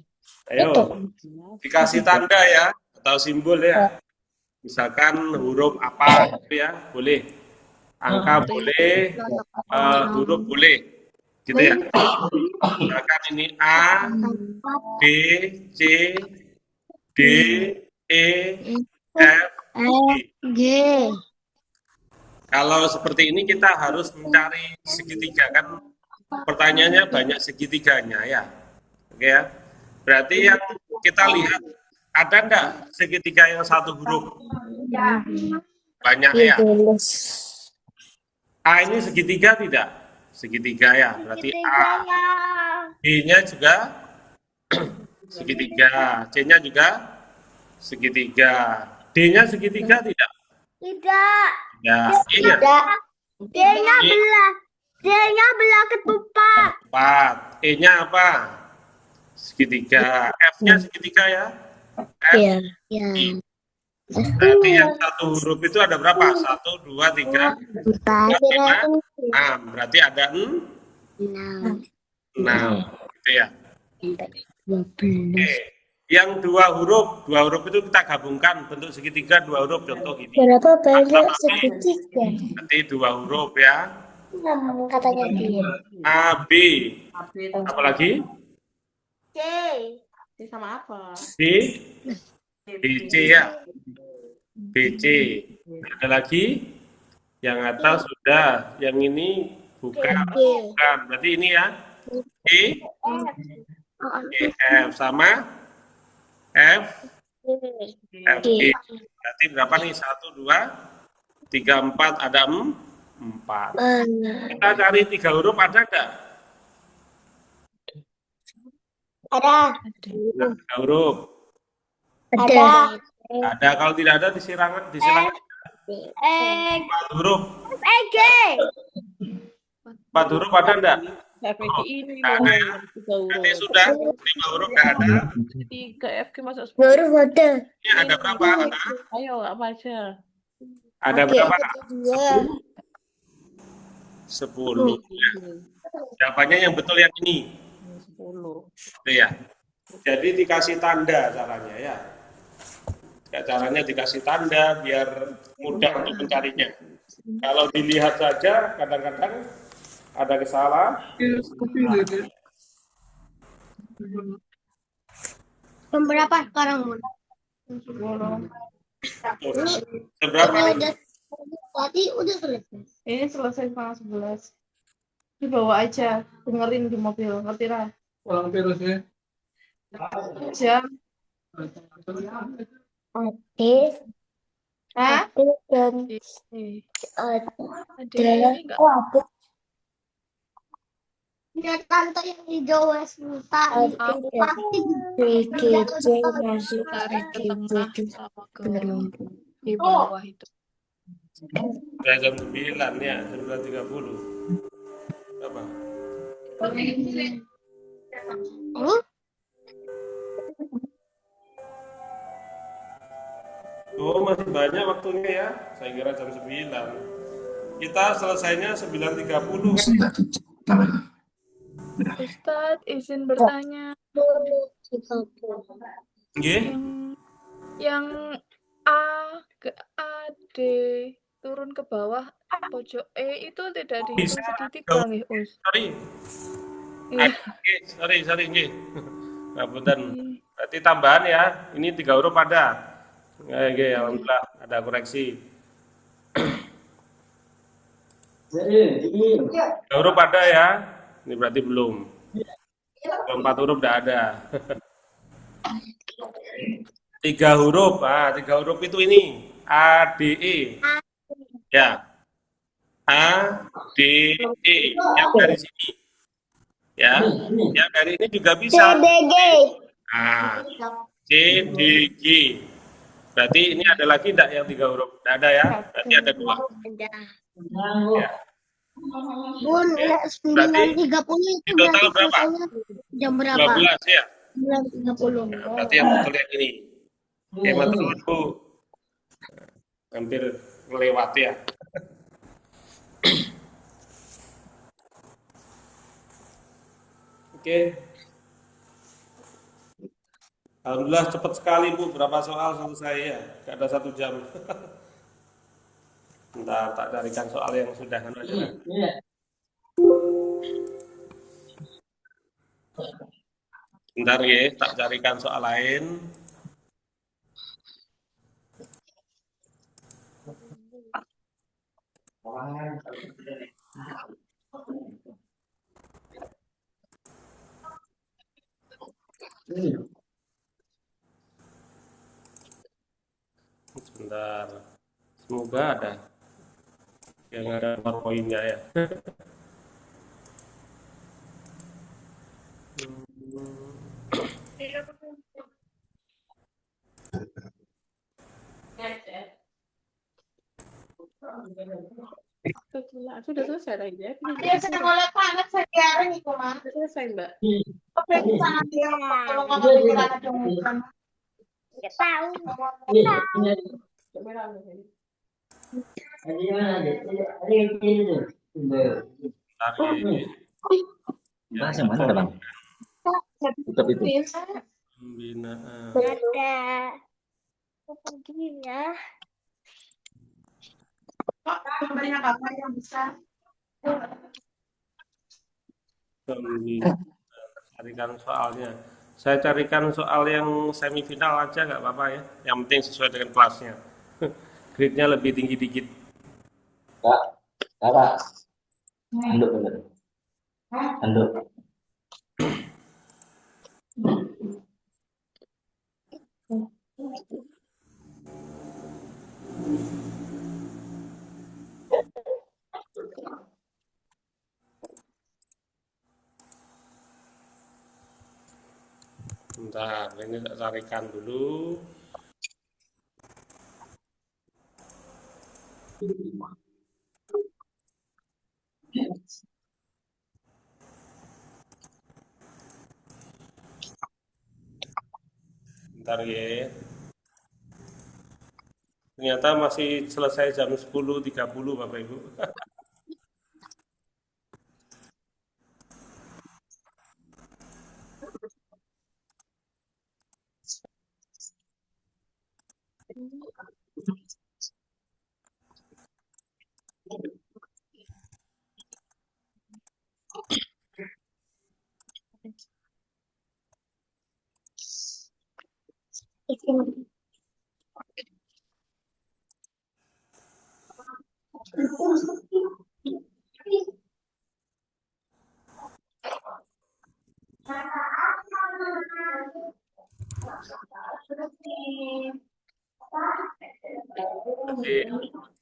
Ayo, 11, dikasih tanda ya, atau simbol ya. Misalkan huruf apa gitu ya, boleh. Angka boleh, huruf boleh. Gitu ya. Misalkan ini A, B, C, D, E, F, G. G. Kalau seperti ini kita harus mencari segitiga kan, pertanyaannya banyak segitiganya ya. Oke ya. Berarti yang kita lihat ada enggak segitiga yang satu huruf? Banyak ya. A ini segitiga tidak? Segitiga ya. Berarti A. B-nya juga segitiga. C-nya juga segitiga. D-nya segitiga tidak? Tidak. Ya. E-nya D-nya belah. D-nya belah ketupat. 4. E-nya apa? Segitiga. F-nya segitiga ya? F. Iya. Berarti yang satu huruf itu ada berapa? 1, 2, 3, 4, 5, 6. Berarti ada 6. 6. Gitu ya. Oke. Yang dua huruf itu kita gabungkan bentuk segitiga dua huruf, contoh gini. Berapa banyak segitiga? Nanti dua huruf ya. Katanya dia. A, B. Apa lagi? C. C sama apa? B, B, C ya. B, C. Ada lagi? Yang atas sudah. Yang ini bukan. Bukan. Berarti ini ya. E, E, F sama F, F, G. Berarti berapa nih? 1, 2, 3, 4. Ada 4. Kita cari 3 huruf ada enggak? Ada. 3 huruf. Ada. Ada. Kalau tidak ada disilangan. 4 huruf. G. 4 huruf ada enggak? FG ini Nggak ada ya. 3 huruf. Berarti sudah 5 huruf enggak ada. 3 FG masuk 10. Baru ada. Ini ada berapa? Ayo, apa aja? Ada berapa? 10. 10. Jawabannya yang betul yang ini. 10. Itu ya. Jadi dikasih tanda caranya ya. Ya, caranya dikasih tanda biar mudah untuk mencarinya. Kalau dilihat saja kadang-kadang ada kesalahan. Jam berapa sekarang, Bun? Seberapa nih? Tadi udah selesai. Ini selesai setengah 11. Dibawa aja, dengerin di mobil, ngerti lah. Ulang virusnya. Jam. Adis. Hah? Adis dan ada. Ya tante yang di Jawa Sultan pasti PGC masuk ke Di bawah itu. Udah jam 9 ya, 9.30. Apa? Oh, masih banyak waktunya ya. Saya kira jam 9. Kita selesainya 9.30. Ustadz, izin bertanya. Nggih. Yang A ke A, D turun ke bawah pojok E itu tidak Bisa. dihitung segitiga nggih, Us. Sorry. Iya. Sorry nggih. Ngapunten. Berarti tambahan ya. Ini 3 huruf ada. Nggih, alhamdulillah ada koreksi. 3 huruf ada ya. Ini berarti belum. 4 huruf tidak ada. 3 huruf. 3 huruf itu ini. A, D, E. Ya. A, D, E. Yang dari sini. Ya. Yang dari ini juga bisa. CDG. C, D, G. Berarti ini ada lagi enggak yang 3 huruf? Tidak ada ya? Berarti ada 2. Ya. Bun, 9.30 itu total berapa? Jam berapa? 12 ya? 9.30. Nah, berarti yang betul yang ini. Teman-temanku hampir melewati ya. Oke. Alhamdulillah cepat sekali Bu, berapa soal selesai ya? Gak ada 1 jam. Bentar, tak carikan soal yang sudah aja. Bentar ya, tak carikan soal lain. Sebentar. Semoga ada yang ada powerpoint-nya ya. Sudah selesai lagi ya? Dia sedang oleh panas sekarang itu mah. Sudah selesai Mbak. Pemeriksaan dia kalau ngomong pikiran ada bukan. Nggak tahu. Bahas yang mana Bang? Tutup itu. Pembinaan. Ada. Begini ya. Pak, pemberian apa yang bisa? Carikan soalnya. Saya carikan soal yang semifinal aja nggak apa-apa ya. Yang penting sesuai dengan kelasnya. Grade-nya lebih tinggi dikit. Pak. Anduk. Bentar, ini tak carikan dulu. Bentar ya. Ternyata masih selesai jam 10.30 Bapak Ibu.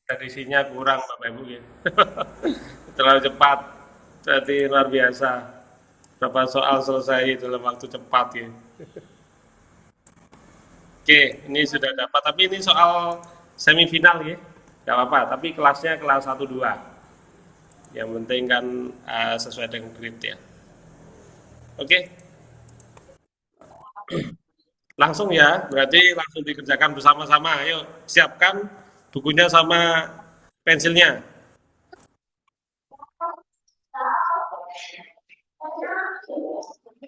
Tradisinya kurang Bapak Ibu ya. Terlalu cepat. Jadi luar biasa. Berapa soal selesai dalam waktu cepat ya. Oke, ini sudah dapat. Tapi ini soal semifinal ya. Gak apa-apa, tapi kelasnya kelas 1-2. Yang penting kan sesuai dengan grade ya. Oke. Langsung ya, berarti langsung dikerjakan bersama-sama. Ayo, siapkan bukunya sama pensilnya.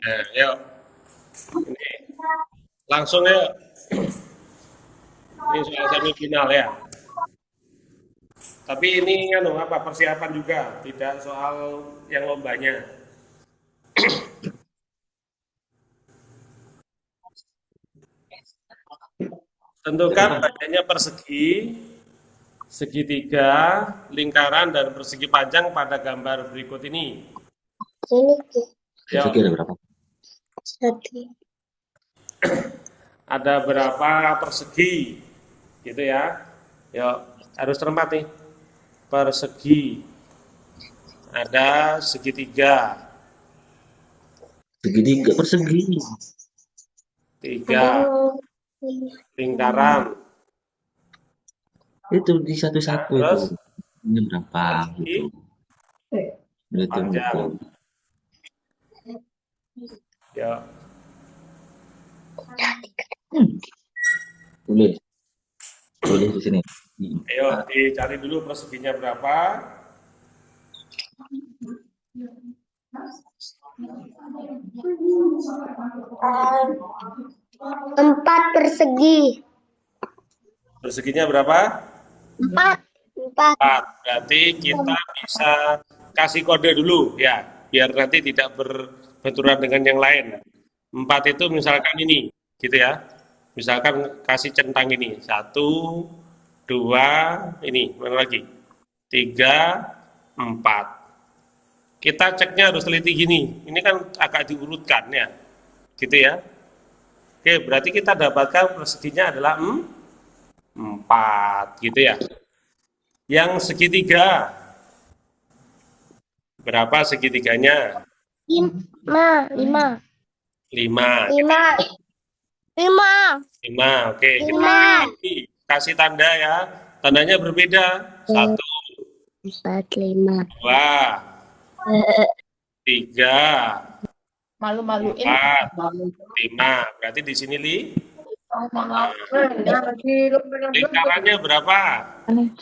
Nah, yuk. Ini. Langsung ya. Ini soal semifinal ya. Tapi ini persiapan juga, tidak soal yang lombanya. Tentukan banyaknya persegi, segitiga, lingkaran, dan persegi panjang pada gambar berikut ini. Ini Persegi ada berapa? satu. Ada berapa persegi? Gitu ya. Yuk, harus tempat nih. Persegi. Ada segitiga. Segitiga persegi. 3 lingkaran. Itu di satu-satu Terus itu. Ini berapa gitu. Itu panjang. Ya. Tulis. Tulis di sini. Ayo dicari dulu perseginya berapa. Empat persegi. Perseginya berapa? 4. Berarti kita bisa kasih kode dulu ya, biar nanti tidak berbenturan dengan yang lain. 4 itu misalkan ini, gitu ya. Misalkan kasih centang ini, 1, 2, ini mana lagi? 3, 4. Kita ceknya harus teliti gini. Ini kan agak diurutkan ya, gitu ya. Oke, berarti kita dapatkan perseginya adalah 4, gitu ya. Yang segitiga, berapa segitiganya? 5. 5, oke. Kasih tanda ya, tandanya berbeda. 1, 4, 5. 2, 3, Malu-maluin. 4, 5. Berarti di sini lingkarannya berapa? 5.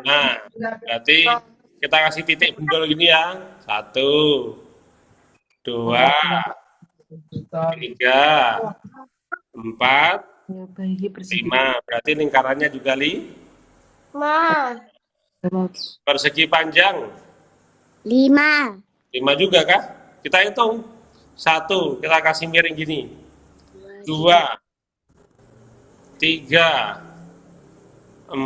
Nah, berarti kita kasih titik bendol gini ya. 1, 2, 3, 4, 5. Berarti lingkarannya juga 5. Persegi panjang 5. 5 juga kah? Kita hitung. 1, kita kasih miring gini. 2, 3, 4,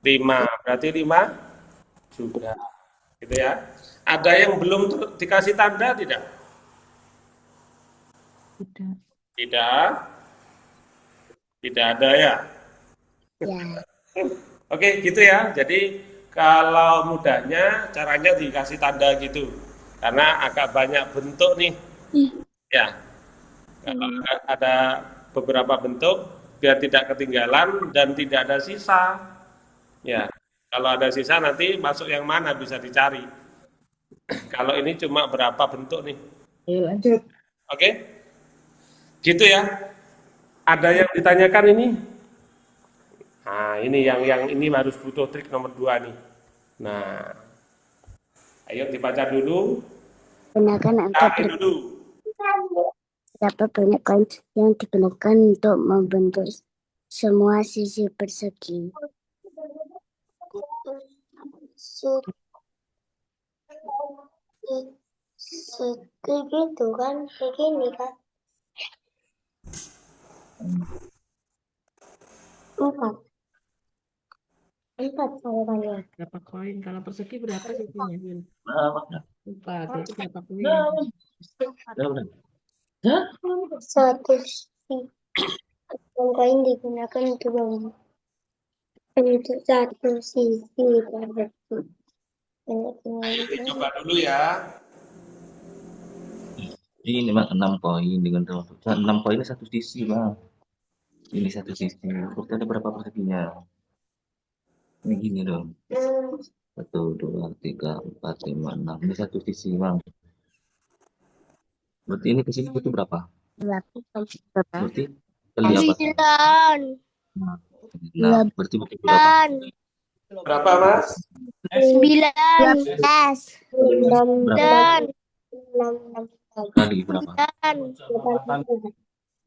5. Berarti 5 juga. Gitu ya. Ada yang belum dikasih tanda tidak? Tidak. Tidak ada ya? Oke, gitu ya. Jadi kalau mudahnya caranya dikasih tanda gitu. Karena agak banyak bentuk nih. Ya. Kalau ada beberapa bentuk biar tidak ketinggalan dan tidak ada sisa. Ya. Kalau ada sisa nanti masuk yang mana bisa dicari. Kalau ini cuma berapa bentuk nih. Lanjut. Oke. Gitu ya. Ada yang ditanyakan ini? Nah, ini yang ini harus butuh trik nomor 2 nih. Nah, ayo dibaca dulu. Gunakan angka dulu. Berapa banyak koin yang digunakan untuk membentuk semua sisi persegi? Segitu kan, begini kan? 4 jawabannya. Berapa koin? Kalau persegi berapa sisinya? 4. Itu berapa koin? Satu koin digunakan untuk satu sisi persegi. Coba dulu ya. Ini memang 6 koin dengan 6 koin satu sisi, Bang. Ini satu sisi. Berarti ada berapa perseginya? Ini gini dong. 1, 2, 3, 4, 5, 6. Ini satu sisi, Bang. Berarti ini ke sini butuh berapa? Berarti kali apa? 9. Berarti butuh berapa? Berapa, Mas? 19. Kali berapa?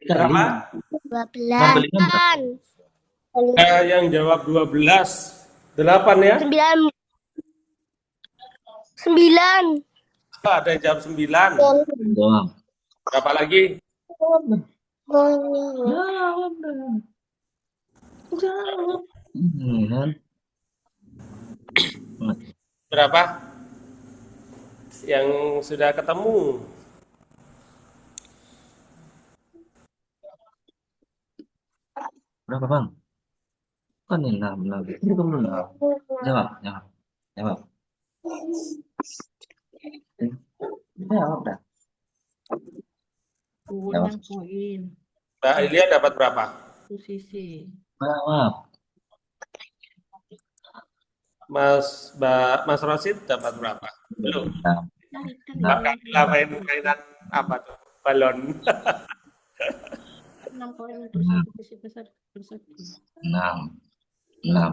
Berapa? 12. Yang jawab 12. 8 ya? 9. Ada yang jawab 9. Jawab. Berapa lagi? Jawab dong. Jawab. Kan? Berapa? Yang sudah ketemu? Berapa, Bang? Kan ini 6. Ini kamu 6. Jawab. Jawab dah. Kurang poin. Mbak Ilia dapat berapa? Posisi. Jawab. Mas Rosid dapat berapa? Belum. Mbak Kamila mainan apa tuh? Balon. 6 poin untuk satu sisi besar persegi. 6.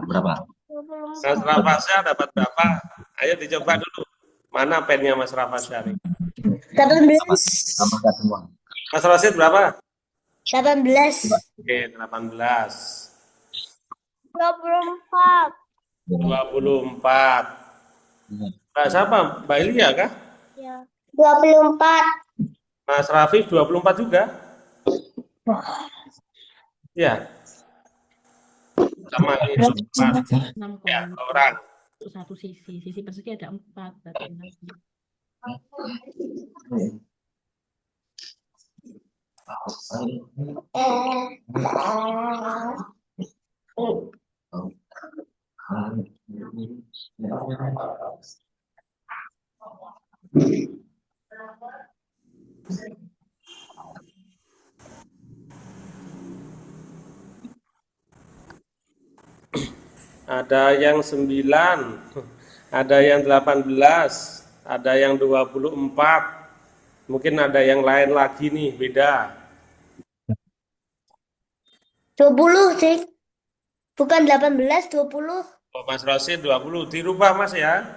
Berapa? Mas Rafasya dapat berapa? Ayo dicoba dulu. Mana pennya Mas Rafasya nih? 18. Tambahkan semua. Mas Rosid berapa? 18. Oke, 18. 24. 24. Mbak siapa? Mbak Ilia kah? Ya. 24. Mas Rafif 24 juga? Ya. Sama ini 4. 6 Ya, poin orang. untuk satu sisi. Sisi persegi ada 4. Berarti 6. Ada yang 9, ada yang 18, ada yang 24. Mungkin ada yang lain lagi nih, beda. 20 sih. Bukan 18, 20. Oh, Mas Rosid 20, dirubah Mas ya.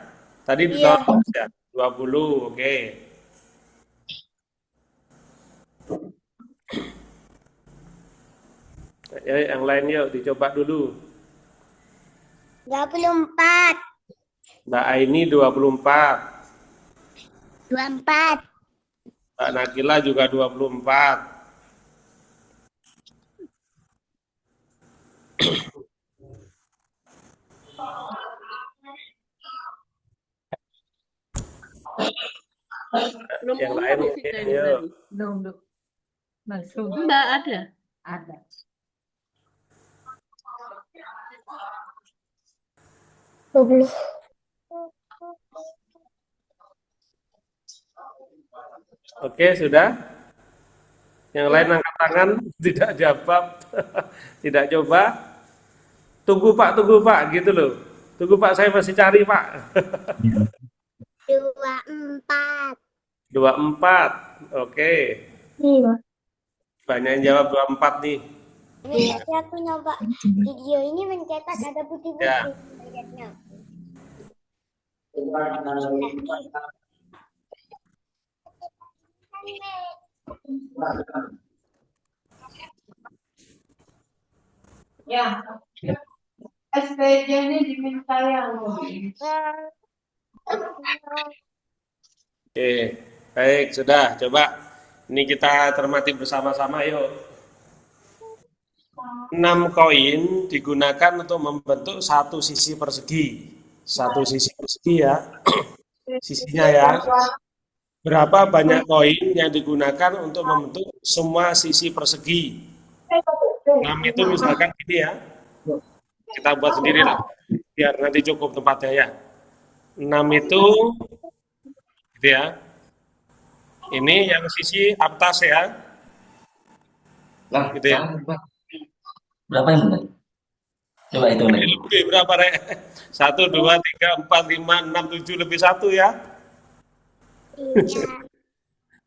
Tadi Iya. ditolak ya, 20, oke. Ya, yang lain yuk dicoba dulu. 24. Mbak Aini 24, 24. Mbak Nakila juga 24. Belum Yang umum lain sih mungkin dari yuk. tadi. Belum. Masuk. Enggak ada. Ada. Oke, sudah. Yang lain angkat tangan, tidak jawab, tidak coba. Tunggu Pak, gitu loh. Tunggu Pak, saya masih cari Pak. 24. 24, oke. Iya. Banyak yang jawab 24 nih. Ini tadi aku nyoba video ini mencetak ada putih-putih. Ya. Lihatnya. Ya. SPJ-nya diminta yang Oke, baik, sudah. Coba ini kita cermati bersama-sama yuk. 6 koin digunakan untuk membentuk satu sisi persegi. Satu sisi persegi ya. Sisinya ya. Berapa banyak koin yang digunakan untuk membentuk semua sisi persegi? 6 itu misalkan gini ya. Kita buat sendiri lah. Biar nanti cukup tempatnya ya. 6 itu gitu ya. Ini yang sisi atas ya. Gitu ya. Berapa yang benar? Coba itu nih. Lebih berapa, Rek? 1, 2, 3, 4, 5, 6, 7, lebih 1 ya?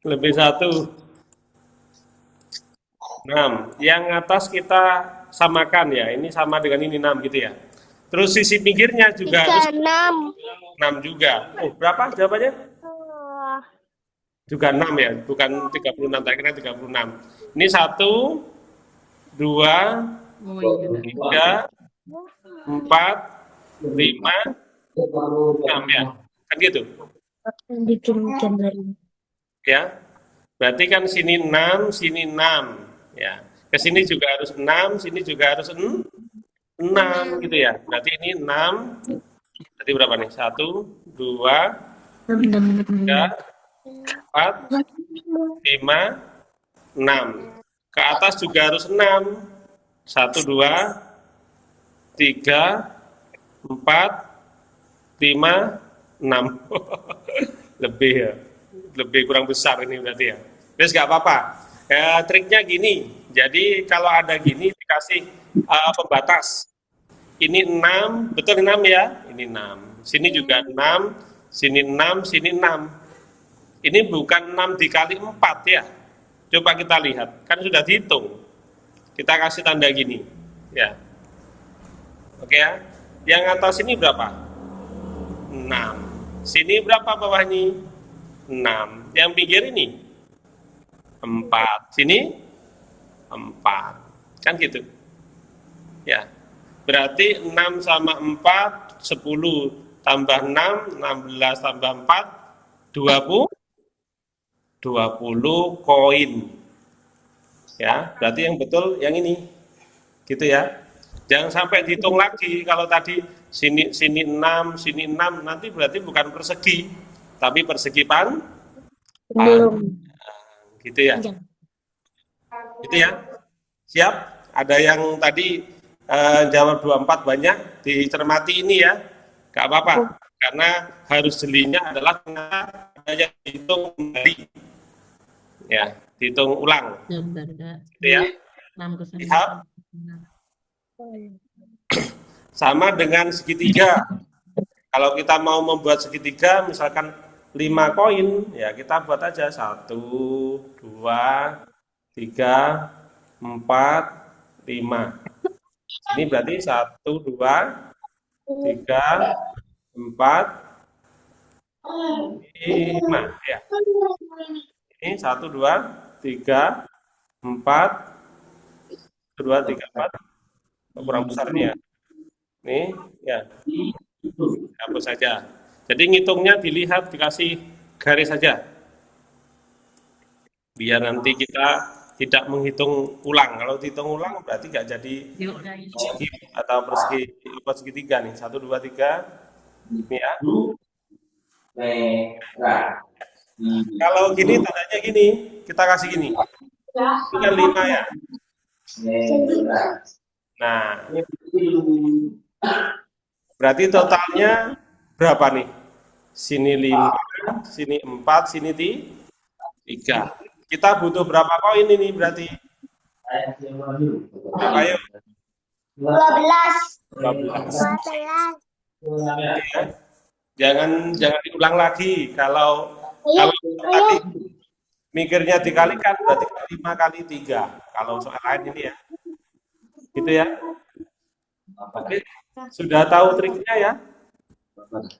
Lebih 1. 6. Yang atas kita samakan ya. Ini sama dengan ini 6 gitu ya. Terus sisi pinggirnya juga harus 6 juga. Oh, berapa jawabannya? Juga 6 ya, bukan 36, tadi kan 36. Ini 1, 2, Oh iya. 3, 4, 5, 6 ya. Kan gitu. Bikin gambar. Ya. Berarti kan sini 6, sini 6 ya. Ke sini juga harus 6, sini juga harus 6 gitu ya. Berarti ini 6. Berarti berapa nih? 1, 2, 3, 4, 5, 6. Ke atas juga harus 6. 1, 2, 3, 4, 5, 6. Lebih ya. Lebih kurang besar ini berarti ya. Terus nggak apa-apa. Triknya gini. Jadi kalau ada gini dikasih pembatas. Ini 6, betul 6 ya? Ini 6. Sini juga 6, sini 6, sini 6. Ini bukan 6 dikali 4 ya. Coba kita lihat. Kan sudah dihitung. Kita kasih tanda gini. Ya. Oke ya. Yang atas ini berapa? 6. Sini berapa bawah ini? 6. Yang pinggir ini? 4. Sini? 4. Kan gitu. Ya. Berarti 6 sama 4, 10 tambah 6, 16 tambah 4, 20 koin. Ya, berarti yang betul yang ini. Gitu ya. Jangan sampai dihitung lagi kalau tadi sini 6, sini 6, nanti berarti bukan persegi, tapi persegi panjang. Gitu ya. Gitu ya. Siap? Ada yang tadi jawab 24 banyak, dicermati ini ya. Gak apa-apa. Karena harus jelinya adalah yang dihitung kembali. Ya, dihitung ulang. Gitu ya. Lihat. Sama dengan segitiga. Kalau kita mau membuat segitiga, misalkan 5 koin, ya kita buat aja 1, 2, 3, 4, 5. Ini berarti 1, 2, 3, 4, 5. Ya. Ini 1, 2, 3, 4, 2, 3, 4. Kurang besar ini ya. Nih, ya. Hapus saja. Jadi ngitungnya dilihat, dikasih garis saja. Biar nanti kita tidak menghitung ulang. Kalau dihitung ulang berarti nggak jadi persegi atau persegi tiga nih. 1, 2, 3. Ini ya. Kalau gini tandanya gini, kita kasih gini. Ini kan 5 ya. Nah, berarti totalnya berapa nih? Sini 5, sini 4, sini 3. Kita butuh berapa koin ini berarti? Ayo. 12. Ya. Jangan diulang lagi. Kalau tadi mikirnya dikalikan berarti 5 kali 3. Kalau soal lain ini ya. Gitu ya. Oke. Sudah tahu triknya ya? Oke.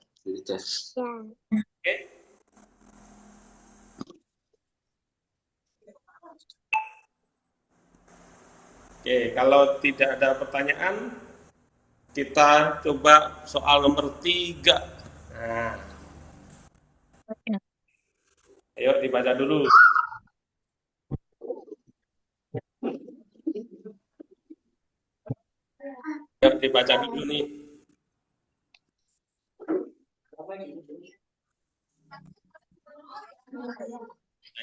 Oke, kalau tidak ada pertanyaan, kita coba soal nomor 3. Nah. Ayo dibaca dulu. Ayo dibaca dulu nih.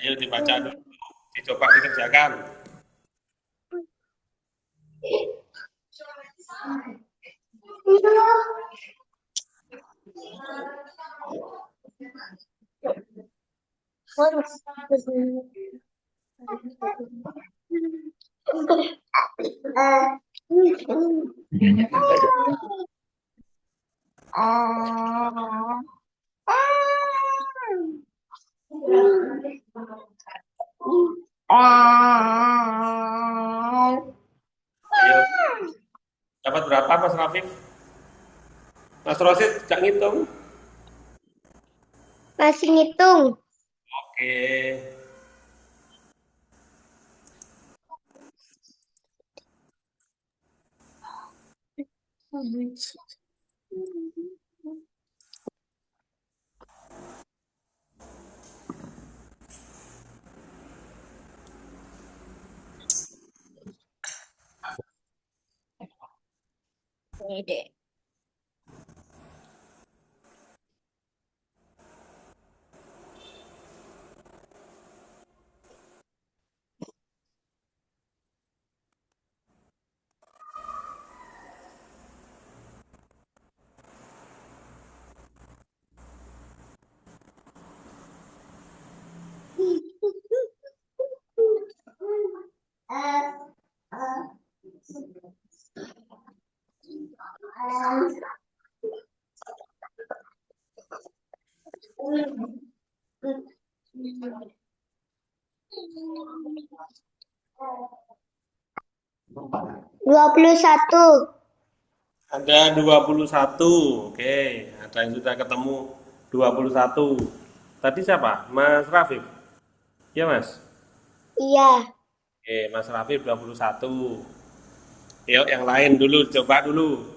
Ayo dibaca dulu, dicoba dikerjakan. Ayo. Dapat berapa Mas Rafif? Mas Rosid gak ngitung? Masih ngitung. Oke. Dede. 21. Ada 21. Oke, ada yang sudah ketemu 21. Tadi siapa? Mas Rafif? Iya, Mas? Iya. Oke, Mas Rafif 21. Yuk, yang lain dulu, coba dulu.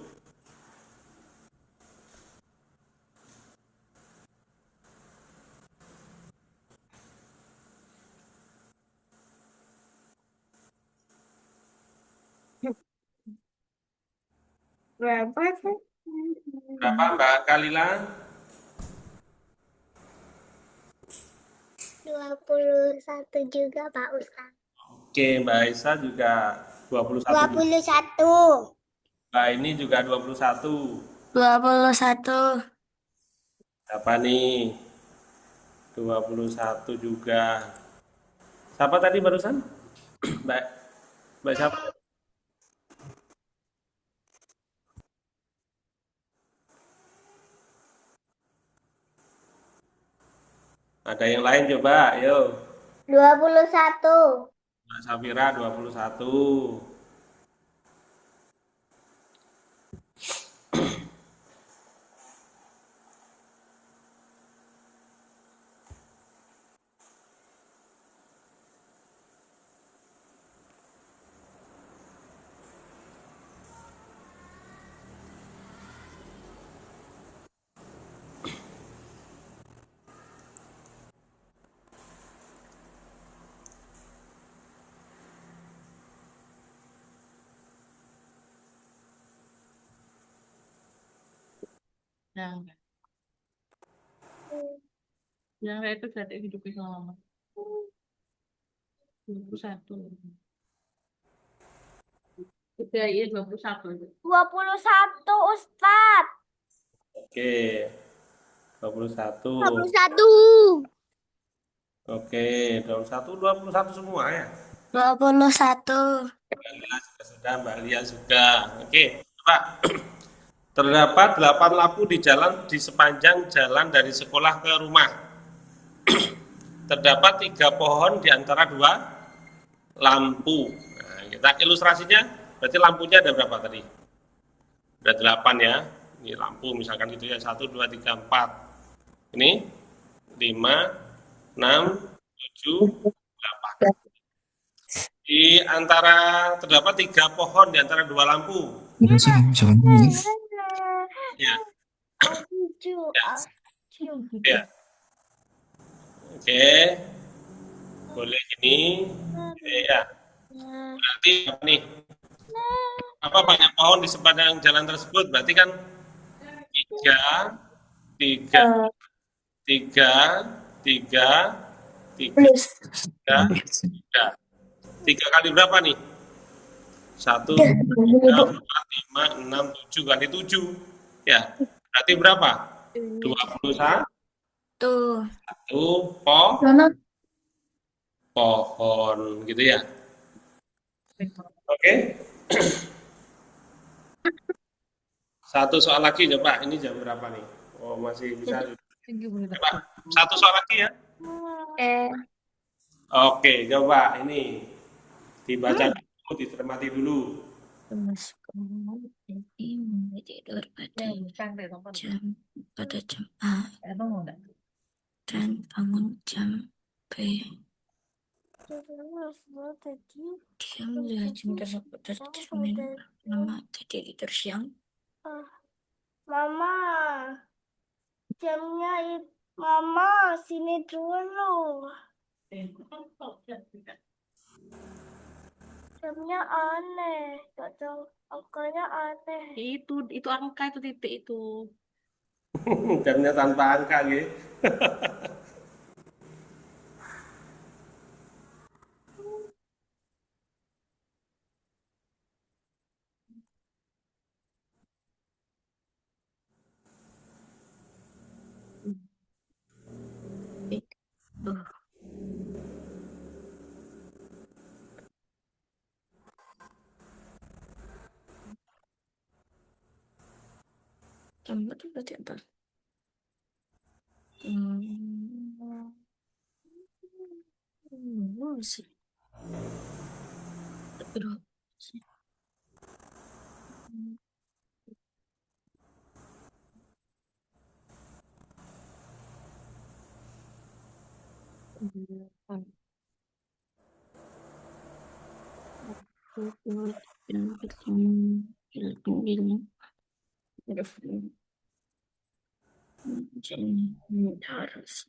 Berapa sih? Berapa, Mbak Kalila? 21 juga, Pak Ustadz. Oke, Mbak Aisyah juga 21. 21. Mbak ini juga 21. 21. Siapa nih? 21 juga. Siapa tadi barusan? Mbak, Mbak siapa? Ada yang lain coba, yuk. 21. Mbak Safira 21. Yang saya itu saya hidup selama 21. Udah iya 21 itu. 21, Ustadz. Oke, 21. 21. Oke, 21 semua ya. 21. Mbak Lia juga sudah, Mbak Lia juga. Oke, Pak. Terdapat 8 lampu di jalan di sepanjang jalan dari sekolah ke rumah. Terdapat 3 pohon di antara 2 lampu. Nah, kita ilustrasinya, berarti lampunya ada berapa tadi? Ada 8 ya. Ini lampu misalkan gitu ya, 1, 2, 3, 4. Ini 5, 6, 7, 8. Di antara terdapat 3 pohon di antara 2 lampu. Ya. Ya. Oke. Boleh gini. Ya. Berarti apa nih? Apa banyak pohon di sepanjang jalan tersebut? Berarti kan 3, 3, 3, 3, 3, 3. 3 kali berapa nih? 1, 2, 3, 4, 5, 6, 7 kali 7. Ya. Berarti berapa? 21. Tuh. 1 pohon gitu ya. Oke. Satu soal lagi coba. Ini jam berapa nih? Oh, masih bisa. Coba. Satu soal lagi ya. Oke, coba ini dibaca dulu, dicermati dulu. Tidur pada jam A dan bangun jam B. Dia melihat jendela pada cermin lama tadi tidur siang. Mama, jamnya Mama sini dulu. Jamnya aneh, gak tahu angkanya aneh. Itu angka itu titik itu. Jamnya tanpa angka gitu. Jam berapa berarti apa? Sih. Berapa sih? Harus.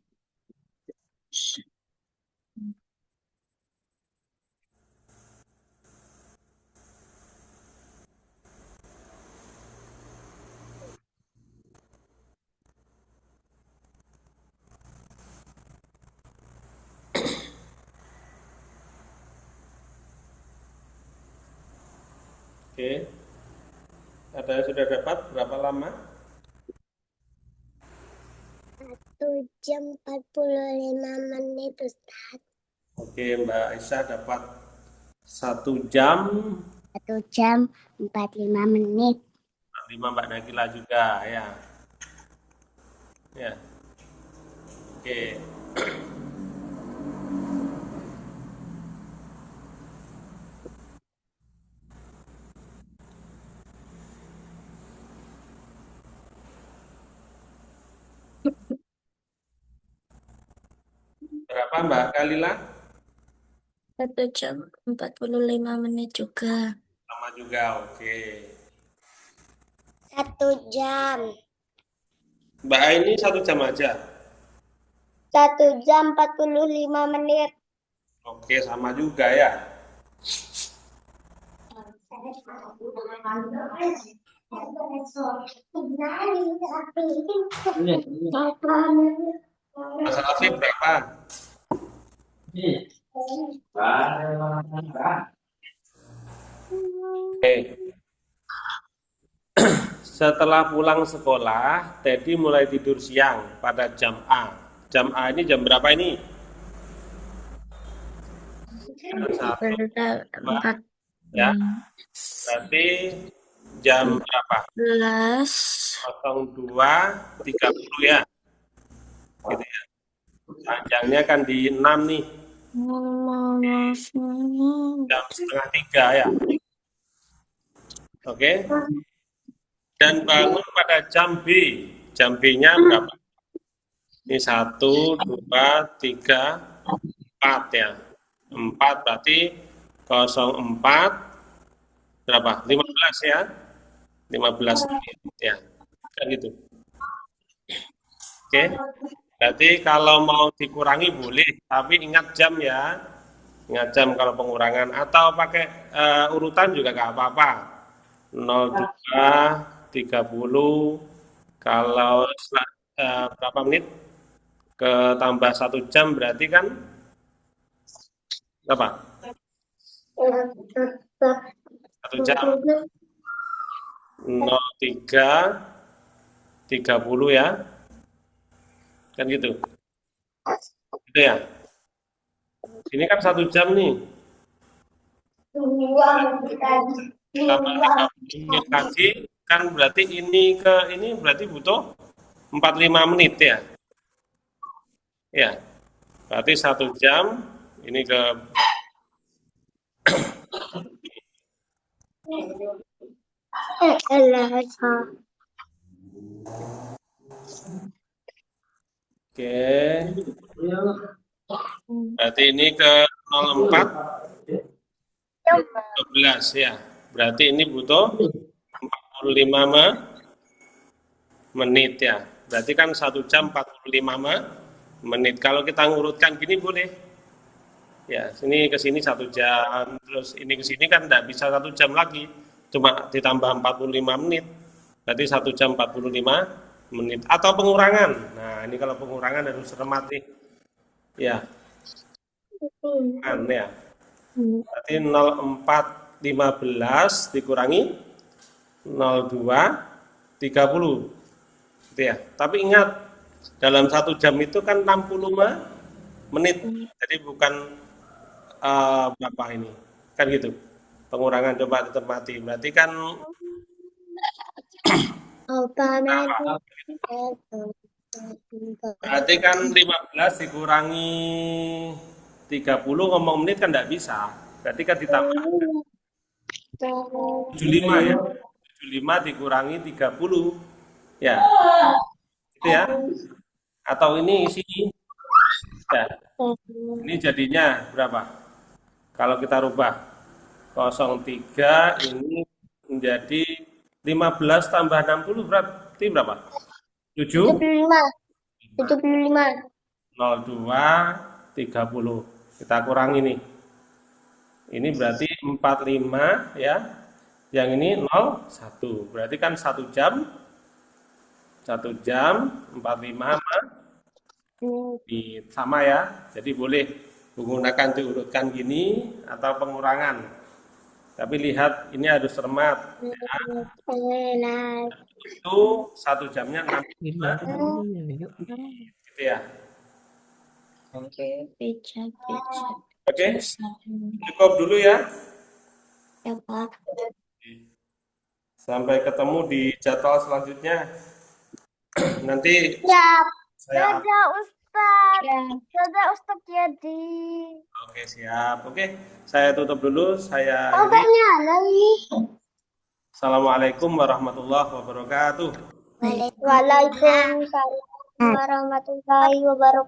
Oke. Ada yang sudah dapat berapa lama? 1 jam 45 menit, Ustaz. Oke, Mbak Aisyah dapat 1 jam 1 jam 45 menit. 5 Mbak Nagila juga ya. Ya. Oke. Berapa Mbak Kalila? 1 jam 45 menit juga. Sama juga, oke. 1 jam. Mbak Aini 1 jam aja. 1 jam 45 menit. Oke, sama juga ya. Mas Raffi berapa? Oke. Setelah pulang sekolah, Teddy mulai tidur siang pada jam A. Jam A ini jam berapa ini? Jam 1, 2, ya. Berarti jam berapa? 02.30 ya. Gitu ya. Panjangnya kan di 6 nih. Jam setengah 3 ya. Oke. Dan bangun pada jam B. Jam B-nya berapa? Ini 1, 2, 3, 4 ya. 4 berarti 04 berapa? 15 ya. 15 menit ya. Kan gitu. Oke. Berarti kalau mau dikurangi boleh, tapi ingat jam ya. Ingat jam kalau pengurangan atau pakai urutan juga nggak apa-apa. 02, 30, kalau berapa menit ke tambah 1 jam berarti kan berapa? 1 jam 03, 30 ya. Kan gitu. Gitu ya. Ini kan 1 jam nih. Tambah 30 menit lagi kan berarti ini ke ini berarti butuh 45 menit ya. Ya. Berarti 1 jam ini ke Oke. Berarti ini ke 04 12 ya. Berarti ini butuh 45 menit ya. Berarti kan 1 jam 45 menit. Kalau kita ngurutkan gini boleh. Ya, sini ke sini 1 jam, terus ini ke sini kan tidak bisa 1 jam lagi. Cuma ditambah 45 menit. Berarti 1 jam 45 menit. Atau pengurangan. Nah, ini kalau pengurangan harus cermat nih. Ya. Kan ya. Berarti 0415 dikurangi 0230. Gitu ya. Tapi ingat, dalam 1 jam itu kan 65 menit. Jadi bukan berapa ini. Kan gitu. Pengurangan coba dicermati. Berarti kan berarti kan 15 dikurangi 30 ngomong menit kan tidak bisa. Berarti kan ditambah 75 ya. 75 dikurangi 30. Ya. Gitu ya. Atau ini sini. Ya. Ini jadinya berapa? Kalau kita rubah 03 ini menjadi 15 tambah 60 berarti berapa? 75. 02 30. Kita kurangi nih. Ini berarti 45 ya. Yang ini 01. Berarti kan 1 jam 45 sama ya. Jadi boleh menggunakan diurutkan gini atau pengurangan. Tapi lihat ini harus cermat. Ya. Itu 1 jamnya 65. Gitu ya. Oke. Oke. Cukup dulu ya. Ya, Pak. Sampai ketemu di jadwal selanjutnya. Nanti Siap. saya Dadah, Ustaz. Dadah, Ustaz Yadi. Oke, siap. Oke, saya tutup dulu. Saya Nyala nih. Assalamualaikum warahmatullahi wabarakatuh. Waalaikumsalam warahmatullahi wabarakatuh.